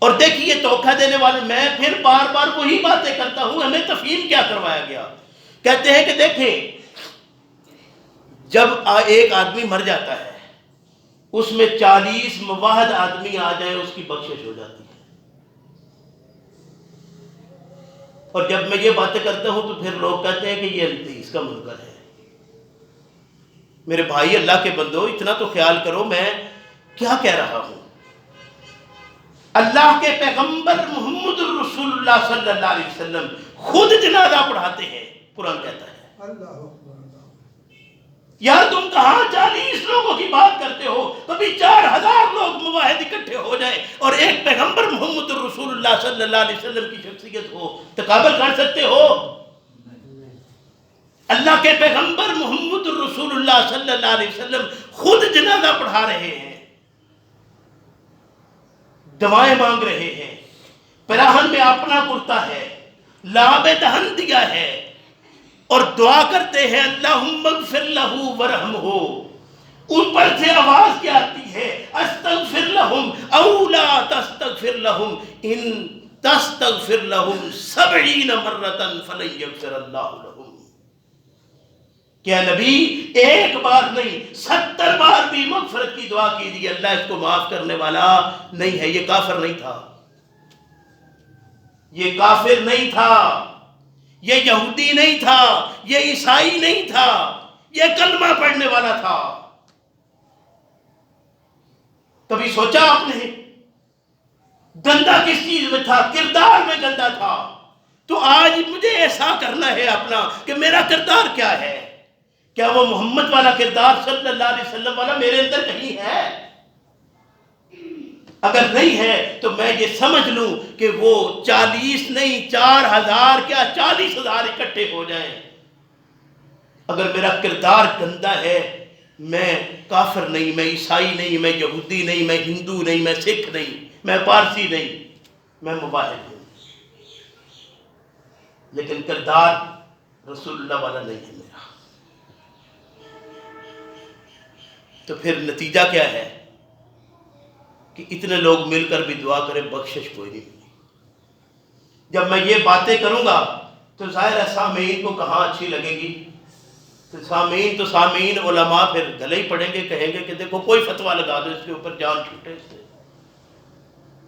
اور دیکھیے دھوکہ دینے والے، میں پھر بار بار وہی باتیں کرتا ہوں، ہمیں تفہیم کیا کروایا گیا؟ کہتے ہیں کہ دیکھیں جب ایک آدمی مر جاتا ہے، اس میں 40 مواحد آدمی آ جائیں، اس کی بخشش ہو جاتی ہے۔ اور جب میں یہ باتیں کرتا ہوں تو پھر لوگ کہتے ہیں کہ یہ اس کا منکر ہے۔ میرے بھائی اللہ کے بندو، اتنا تو خیال کرو میں کیا کہہ رہا ہوں۔ اللہ کے پیغمبر محمد الرسول اللہ صلی اللہ علیہ وسلم خود جنازہ پڑھاتے ہیں، قرآن کہتا ہے۔ یار تم کہاں 40 لوگوں کی بات کرتے ہو؟ کبھی 4000 لوگ مواحد اکٹھے ہو جائے اور ایک پیغمبر محمد الرسول اللہ صلی اللہ علیہ وسلم کی شخصیت ہو، تقابل کر سکتے ہو؟ اللہ کے پیغمبر محمد الرسول اللہ صلی اللہ علیہ وسلم خود جنازہ پڑھا رہے ہیں، دعائیں مانگ رہے ہیں، پیراہن میں اپنا کرتا ہے، لعاب دہن دیا ہے، اور دعا کرتے ہیں اللہم اغفر لہ ورحمہ۔ اوپر سے آواز کیا آتی ہے؟ استغفر لہم او لا تستغفر لہم ان تستغفر لہم 70 مرۃ فلن یغفر اللہ لہم۔ کیا نبی ایک بار نہیں 70 بار بھی مغفرت کی دعا کیجیے، اللہ اس کو معاف کرنے والا نہیں ہے۔ یہ کافر نہیں تھا، یہ کافر نہیں تھا، یہ یہودی نہیں تھا، یہ عیسائی نہیں تھا، یہ کلمہ پڑھنے والا تھا۔ کبھی سوچا آپ نے گندا کس چیز میں تھا؟ کردار میں گندا تھا۔ تو آج مجھے ایسا کرنا ہے اپنا کہ میرا کردار کیا ہے؟ کیا وہ محمد والا کردار صلی اللہ علیہ وسلم والا میرے اندر کہیں ہے؟ اگر نہیں ہے تو میں یہ سمجھ لوں کہ وہ 40 نہیں 4000 کیا 40,000 اکٹھے ہو جائیں، اگر میرا کردار گندا ہے، میں کافر نہیں، میں عیسائی نہیں، میں یہودی نہیں، میں ہندو نہیں، میں سکھ نہیں، میں پارسی نہیں، میں موحد ہوں، لیکن کردار رسول اللہ والا نہیں ہے میرا۔ تو پھر نتیجہ کیا ہے کہ اتنے لوگ مل کر بھی دعا کریں، بخشش کوئی نہیں ملی۔ جب میں یہ باتیں کروں گا تو ظاہر ہے سامعین کو کہاں اچھی لگے گی؟ تو سامعین علماء پھر گلے ہی پڑیں گے، کہیں گے کہ دیکھو کوئی فتویٰ لگا دو اس کے اوپر، جان چھوٹے اس سے۔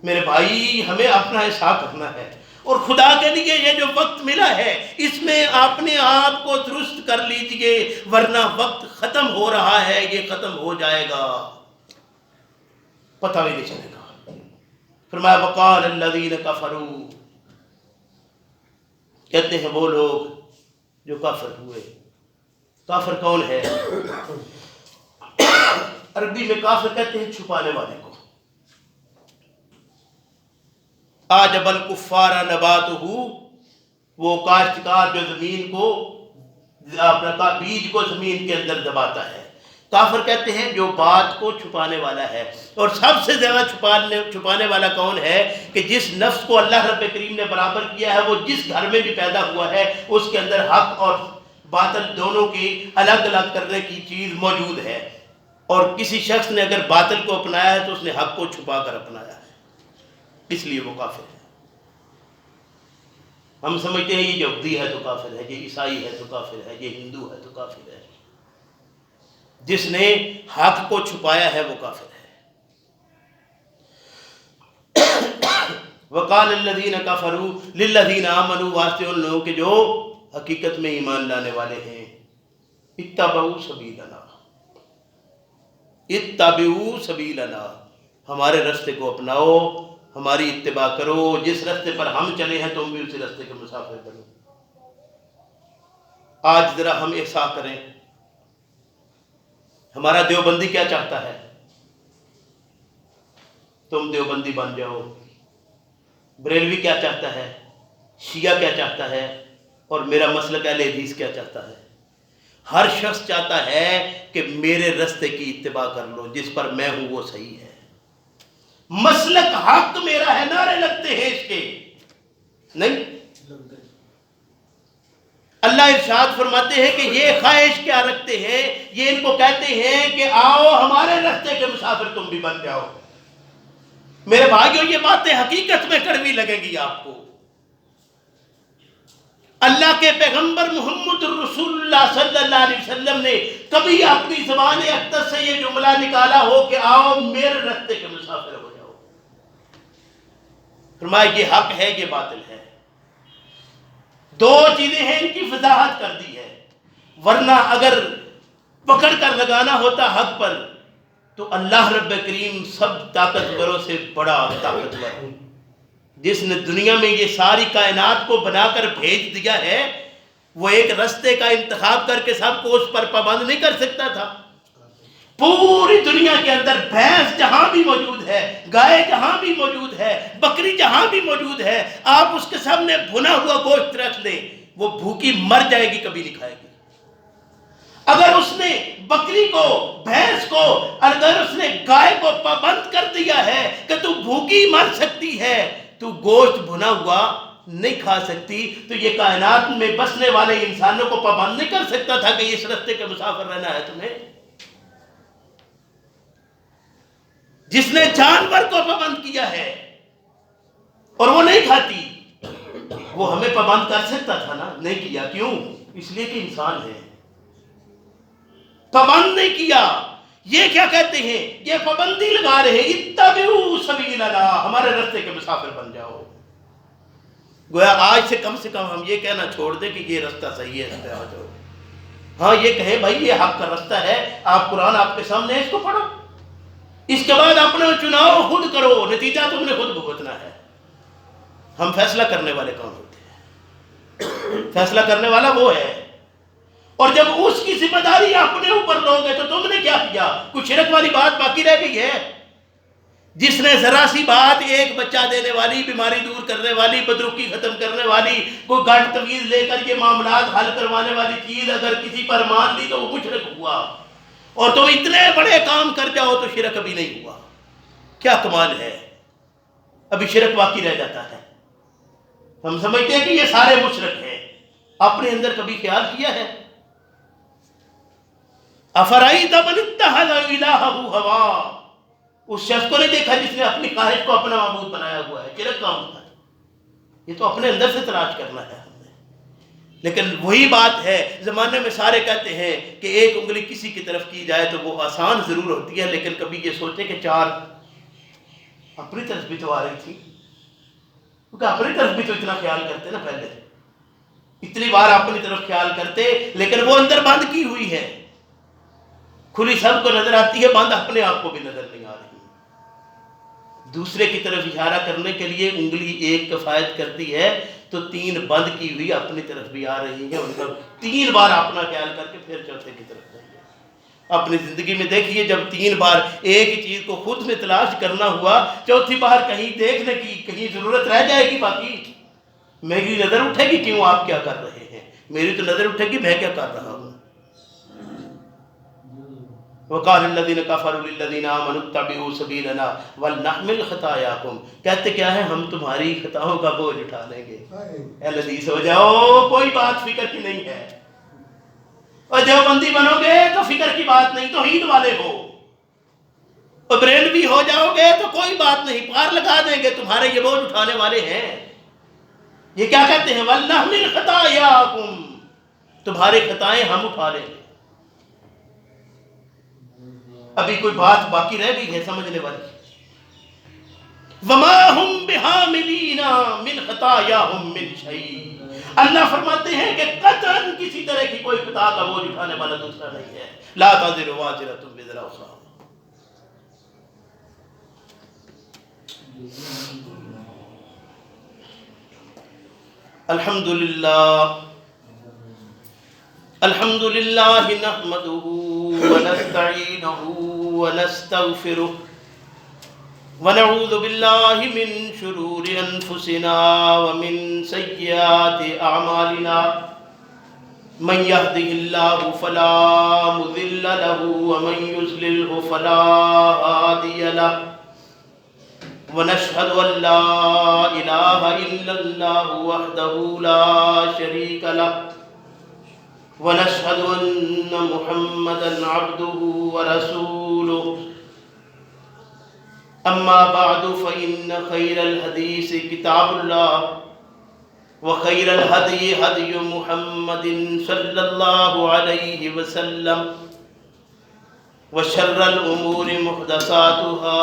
میرے بھائی ہمیں اپنا احساس کرنا ہے، اور خدا کے لیے یہ جو وقت ملا ہے اس میں اپنے آپ کو درست کر لیجئے، ورنہ وقت ختم ہو رہا ہے، یہ ختم ہو جائے گا، پتہ بھی نہیں چلے گا۔ فرمایا وقال الذین کفروا، کہتے ہیں وہ لوگ جو کافر ہوئے۔ کافر کون ہے؟ عربی میں کافر کہتے ہیں چھپانے والے کو۔ اعجب الکفار نباتہ، وہ کاشتکار جو زمین کو اپنا بیج کو زمین کے اندر دباتا ہے۔ کافر کہتے ہیں جو بات کو چھپانے والا ہے، اور سب سے زیادہ چھپانے والا کون ہے؟ کہ جس نفس کو اللہ رب کریم نے برابر کیا ہے، وہ جس گھر میں بھی پیدا ہوا ہے اس کے اندر حق اور باطل دونوں کی الگ الگ کرنے کی چیز موجود ہے، اور کسی شخص نے اگر باطل کو اپنایا ہے تو اس نے حق کو چھپا کر اپنایا ہے، اس لیے وہ کافر ہے۔ ہم سمجھتے ہیں یہ یہودی ہے تو کافر ہے، یہ عیسائی ہے تو کافر ہے، یہ ہندو ہے تو کافر ہے۔ جس نے حق کو چھپایا ہے وہ کافر ہے۔ وقال الذین کفروا للذین آمنوا، واسطے ان لوگوں کے جو حقیقت میں ایمان لانے والے ہیں، اتبعوا سبیلنا، اتبعوا سبیلنا، ہمارے رستے کو اپناؤ، ہماری اتباع کرو، جس رستے پر ہم چلے ہیں تم بھی اسی رستے کے مسافر بنو۔ آج ذرا ہم احساس کریں، ہمارا دیوبندی کیا چاہتا ہے؟ تم دیوبندی بن جاؤ۔ بریلوی کیا چاہتا ہے؟ شیعہ کیا چاہتا ہے؟ اور میرا مسلک اہل حدیث کیا چاہتا ہے؟ ہر شخص چاہتا ہے کہ میرے رستے کی اتباع کر لو، جس پر میں ہوں وہ صحیح ہے، مسلک حق میرا ہے، نعرے لگتے ہیں اس کے، نہیں. اللہ ارشاد فرماتے ہیں کہ یہ خواہش کیا رکھتے ہیں, یہ ان کو کہتے ہیں کہ آؤ ہمارے راستے کے مسافر تم بھی بن جاؤ. میرے بھائیوں یہ باتیں حقیقت میں کڑوی لگیں گی آپ کو. اللہ کے پیغمبر محمد الرسول اللہ صلی اللہ علیہ وسلم نے کبھی اپنی زبان اقدس سے یہ جملہ نکالا ہو کہ آؤ میرے راستے کے مسافر ہو جاؤ؟ فرمایا یہ حق ہے, یہ باطل ہے. دو چیزیں ہیں, ان کی وضاحت کر دی ہے. ورنہ اگر پکڑ کر لگانا ہوتا حق پر تو اللہ رب کریم سب طاقتوروں سے بڑا طاقتور ہے, جس نے دنیا میں یہ ساری کائنات کو بنا کر بھیج دیا ہے, وہ ایک رستے کا انتخاب کر کے سب کو اس پر پابند نہیں کر سکتا تھا؟ پوری دنیا کے اندر بھینس جہاں بھی موجود ہے, گائے جہاں بھی موجود ہے, بکری جہاں بھی موجود ہے, آپ اس کے سامنے بھنا ہوا گوشت رکھ دیں, وہ بھوکی مر جائے گی, کبھی نہیں کھائے گی. اگر اس نے بکری کو, بھینس کو, اگر اس نے گائے کو پابند کر دیا ہے کہ تو بھوکی مر سکتی ہے, تو گوشت بھنا ہوا نہیں کھا سکتی, تو یہ کائنات میں بسنے والے انسانوں کو پابند نہیں کر سکتا تھا کہ اس راستے کے مسافر رہنا ہے تمہیں؟ جس نے جانور کو پابند کیا ہے اور وہ نہیں کھاتی, وہ ہمیں پابند کر سکتا تھا نا, نہیں کیا. کیوں؟ اس لیے کہ انسان ہے, پابند نہیں کیا. یہ کیا کہتے ہیں, یہ پابندی لگا رہے ہیں, اتبعوا سبیلنا, ہمارے راستے کے مسافر بن جاؤ. گویا آج سے کم ہم یہ کہنا چھوڑ دیں کہ یہ راستہ صحیح ہے, اس پہ آ جاؤ. ہاں یہ کہیں بھائی یہ حق کا راستہ ہے, آپ قرآن آپ کے سامنے ہے, اس کو پڑھو, اس کے بعد اپنا چناؤ خود کرو, نتیجہ تم نے خود بھگتنا ہے. ہم فیصلہ کرنے والے کون ہوتے ہیں؟ فیصلہ کرنے والا وہ ہے. اور جب اس کی ذمہ داری اپنے اوپر لوگے تو تم نے کیا کیا؟ کوئی شرک والی بات باقی رہ گئی ہے؟ جس نے ذرا سی بات, ایک بچہ دینے والی, بیماری دور کرنے والی, بدرقی ختم کرنے والی, کوئی گھٹ تویز لے کر یہ معاملات حل کروانے والی چیز اگر کسی پر مان لی تو وہ مشرک ہوا. اور تم اتنے بڑے کام کر جاؤ تو شرک ابھی نہیں ہوا. کیا کمال ہے, ابھی شرک باقی رہ جاتا ہے. ہم سمجھتے ہیں کہ یہ سارے مشرک ہیں. اپنے اندر کبھی خیال کیا ہے؟ افرائیت من اتخذ الہہ ہوا, اس شخص کو نہیں دیکھا جس نے اپنی خواہش کو اپنا معبود بنایا ہوا ہے. شرک کام ہوتا ہے, یہ تو اپنے اندر سے تلاش کرنا ہے ہم نے. لیکن وہی بات ہے, زمانے میں سارے کہتے ہیں کہ ایک انگلی کسی کی طرف کی جائے تو وہ آسان ضرور ہوتی ہے, لیکن کبھی یہ سوچے کہ چار اپنی طرف بھی تو آ رہی تھی, کیونکہ اپنی طرف بھی تو اتنا خیال کرتے نا, پہلے اتنی بار اپنی طرف خیال کرتے, لیکن وہ اندر بند کی ہوئی ہے. کھلی سب کو نظر آتی ہے, بند اپنے آپ کو بھی نظر نہیں آ رہی. دوسرے کی طرف اشارہ کرنے کے لیے انگلی ایک کفایت کرتی ہے, تو تین بند کی ہوئی اپنی طرف بھی آ رہی ہیں. ان کا تین بار اپنا خیال کر کے پھر چوتھے کی طرف جائیے. اپنی زندگی میں دیکھیے, جب تین بار ایک ہی چیز کو خود میں تلاش کرنا ہوا, چوتھی بار کہیں دیکھنے کی کہیں ضرورت رہ جائے گی باقی؟ میری نظر اٹھے گی کیوں آپ کیا کر رہے ہیں, میری تو نظر اٹھے گی میں کیا کر رہا ہوں. وقال الذين كفروا للذين آمنوا اتبعوا سبيلنا ولنحمل خطاياكم, کہتے کیا ہے, ہم تمہاری خطاؤں کا بوجھ اٹھا لیں گے. اے لذیذ ہو جاؤ, کوئی بات فکر کی نہیں ہے. اور دیوبندی بنو گے تو فکر کی بات نہیں, توحید والے ہو. اور بریلوی ہو جاؤ گے تو کوئی بات نہیں, پار لگا دیں گے, تمہارے یہ بوجھ اٹھانے والے ہیں. یہ کیا کہتے ہیں, ولنحمل خطاياكم, تمہاری خطائیں ہم اٹھا لیں گے. ابھی کوئی بات باقی رہ گئی ہے سمجھنے والی؟ وما هم بحاملین من خطاياهم من شيء, اللہ فرماتے ہیں کہ قطعاً کسی طرح کی کوئی خطا کا بوجھ اٹھانے والا دوسرا نہیں ہے. لا تزر وازرۃ وزر اخرى. الحمد للہ نحمده ونستعینه ونستغفره ونعوذ باللہ من شرور انفسنا ومن سیئات اعمالنا, من يهده الله فلا مضل له ومن يضلل فلا هادي له, ونشهد أن لا إله إلا الله وحده لا شريك له ونشهد أن محمدا عبده ورسوله أما بعد فإن خير الحديث كتاب الله وخير الهدي هدي محمد صلى الله عليه وسلم وشر الأمور محدثاتها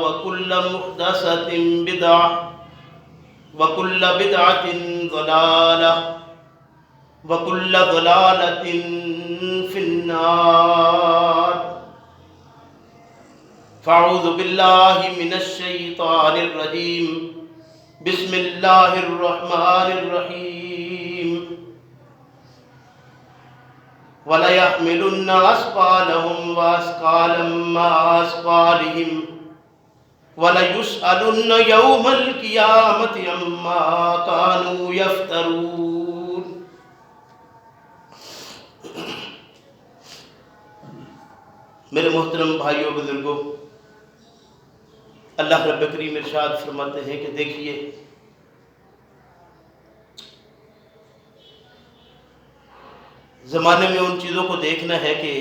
وكل محدثة بدعة وكل بدعة ضلالة وكل ضلالة في النار فاعوذ بالله من الشيطان الرجيم بسم الله الرحمن الرحيم وَلَيَحْمِلُنَّ أَثْقَالَهُمْ وَأَثْقَالًا مَّعَ أَثْقَالِهِمْ وَلَيُسْأَلُنَّ يَوْمَ الْقِيَامَةِ عَمَّا كَانُوا يَفْتَرُونَ۔ میرے محترم بھائیوں بزرگوں، اللہ رب کریم ارشاد فرماتے ہیں کہ دیکھیے زمانے میں ان چیزوں کو دیکھنا ہے کہ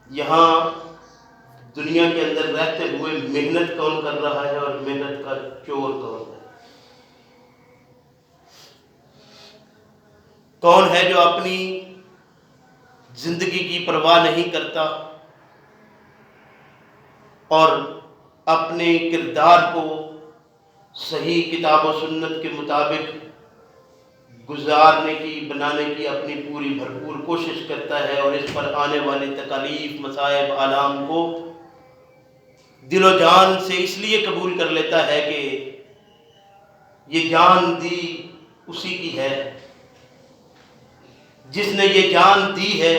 یہاں دنیا کے اندر رہتے ہوئے محنت کون کر رہا ہے اور محنت کا چور کون ہے۔ کون ہے جو اپنی زندگی کی پرواہ نہیں کرتا اور اپنے کردار کو صحیح کتاب و سنت کے مطابق گزارنے کی، بنانے کی اپنی پوری بھرپور کوشش کرتا ہے اور اس پر آنے والی تکالیف، مصائب، آلام کو دل و جان سے اس لیے قبول کر لیتا ہے کہ یہ جان دی اسی کی ہے، جس نے یہ جان دی ہے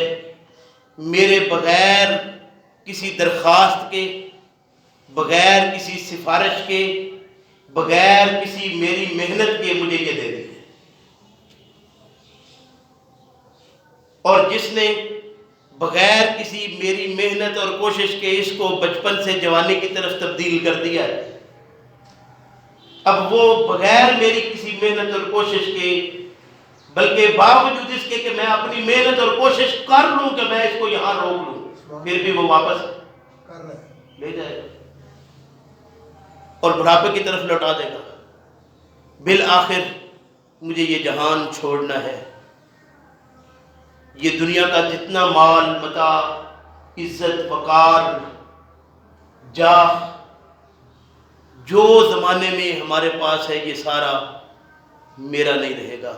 میرے بغیر کسی درخواست کے، بغیر کسی سفارش کے، بغیر کسی میری محنت کے مجھے یہ دے دی ہے۔ اور جس نے بغیر کسی میری محنت اور کوشش کے اس کو بچپن سے جوانی کی طرف تبدیل کر دیا ہے، اب وہ بغیر میری کسی محنت اور کوشش کے، بلکہ باوجود اس کے کہ میں اپنی محنت اور کوشش کر لوں کہ میں اس کو یہاں روک لوں، پھر بھی وہ واپس لے جائے گا اور بڑھاپے کی طرف لوٹا دے گا۔ بالآخر مجھے یہ جہان چھوڑنا ہے، یہ دنیا کا جتنا مال، متاع، عزت، وقار، جاہ جو زمانے میں ہمارے پاس ہے یہ سارا میرا نہیں رہے گا،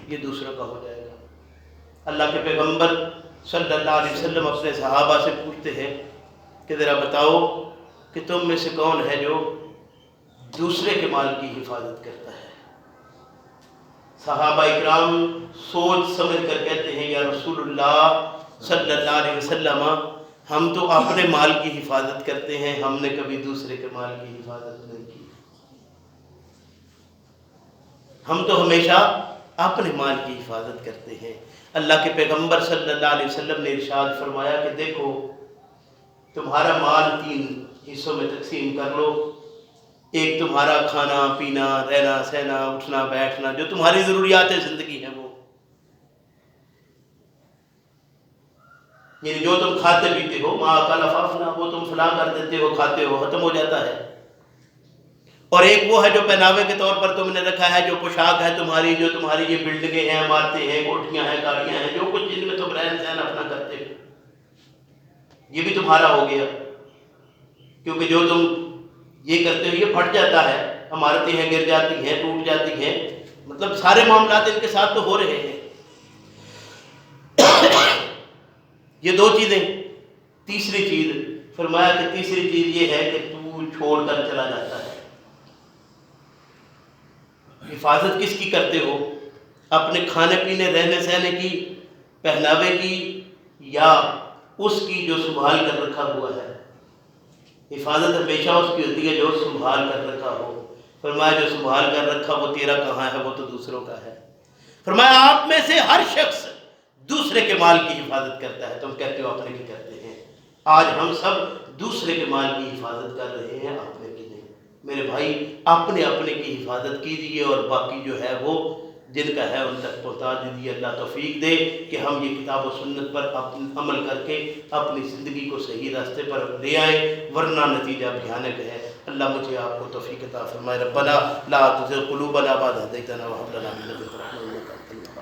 یہ دوسروں کا ہو جائے گا۔ اللہ کے پیغمبر صلی اللہ علیہ وسلم اپنے صحابہ سے پوچھتے ہیں کہ ذرا بتاؤ کہ تم میں سے کون ہے جو دوسرے کے مال کی حفاظت کرتا ہے؟ صحابہ اکرام سوچ سمجھ کر کہتے ہیں یا رسول اللہ صلی اللہ علیہ وسلم، ہم تو اپنے مال کی حفاظت کرتے ہیں، ہم نے کبھی دوسرے کے مال کی حفاظت نہیں کی، ہم تو ہمیشہ اپنے مال کی حفاظت کرتے ہیں۔ اللہ کے پیغمبر صلی اللہ علیہ وسلم نے ارشاد فرمایا کہ دیکھو تمہارا مال 3 حصوں میں تقسیم کر لو، ایک تمہارا کھانا پینا، رہنا سہنا، اٹھنا بیٹھنا، جو تمہاری ضروریات زندگی ہیں وہ، یعنی جو تم کھاتے پیتے ہو، ما اکل فافنا، وہ تم فلاں کر دیتے ہو، کھاتے ہو، ختم ہو جاتا ہے۔ اور ایک وہ ہے جو پہناوے کے طور پر تم نے رکھا ہے، جو پوشاک ہے تمہاری، جو تمہاری یہ بلڈنگیں ہیں، عمارتیں ہیں، کوٹھیاں ہیں، گاڑیاں ہیں، جو کچھ جن میں تم رہن سہن اپنا کرتے ہو، یہ بھی تمہارا ہو گیا، کیونکہ جو تم یہ کرتے ہو یہ پھٹ جاتا ہے، عمارتیں ہیں گر جاتی ہیں، ٹوٹ جاتی ہیں، مطلب سارے معاملات ان کے ساتھ تو ہو رہے ہیں۔ یہ 2 چیزیں۔ تیسری چیز فرمایا کہ تیسری چیز یہ ہے کہ تو چھوڑ کر چلا جاتا ہے۔ حفاظت کس کی کرتے ہو؟ اپنے کھانے پینے، رہنے سہنے کی، پہناوے کی، یا اس کی جو سنبھال کر رکھا ہوا ہے؟ حفاظت ہمیشہ اس کی ہوتی ہے جو سنبھال کر رکھا ہو۔ فرمایا جو سنبھال کر رکھا وہ تیرا کہاں ہے، وہ تو دوسروں کا ہے۔ فرمایا آپ میں سے ہر شخص دوسرے کے مال کی حفاظت کرتا ہے، تم کہتے ہو اپنے کی کرتے ہیں۔ آج ہم سب دوسرے کے مال کی حفاظت کر رہے ہیں، اپنے کی نہیں۔ میرے بھائی اپنے اپنے کی حفاظت کیجیے، اور باقی جو ہے وہ جن کا ہے ان تک پہنچا دیجیے۔ اللہ توفیق دے کہ ہم یہ کتاب و سنت پر عمل کر کے اپنی زندگی کو صحیح راستے پر لے آئیں، ورنہ نتیجہ بھیانک ہے۔ اللہ مجھے آپ کو توفیق عطا فرمائے۔ ربنا لا تزغ قلوبنا بعد إذ هديتنا وهب لنا من لدنك رحمة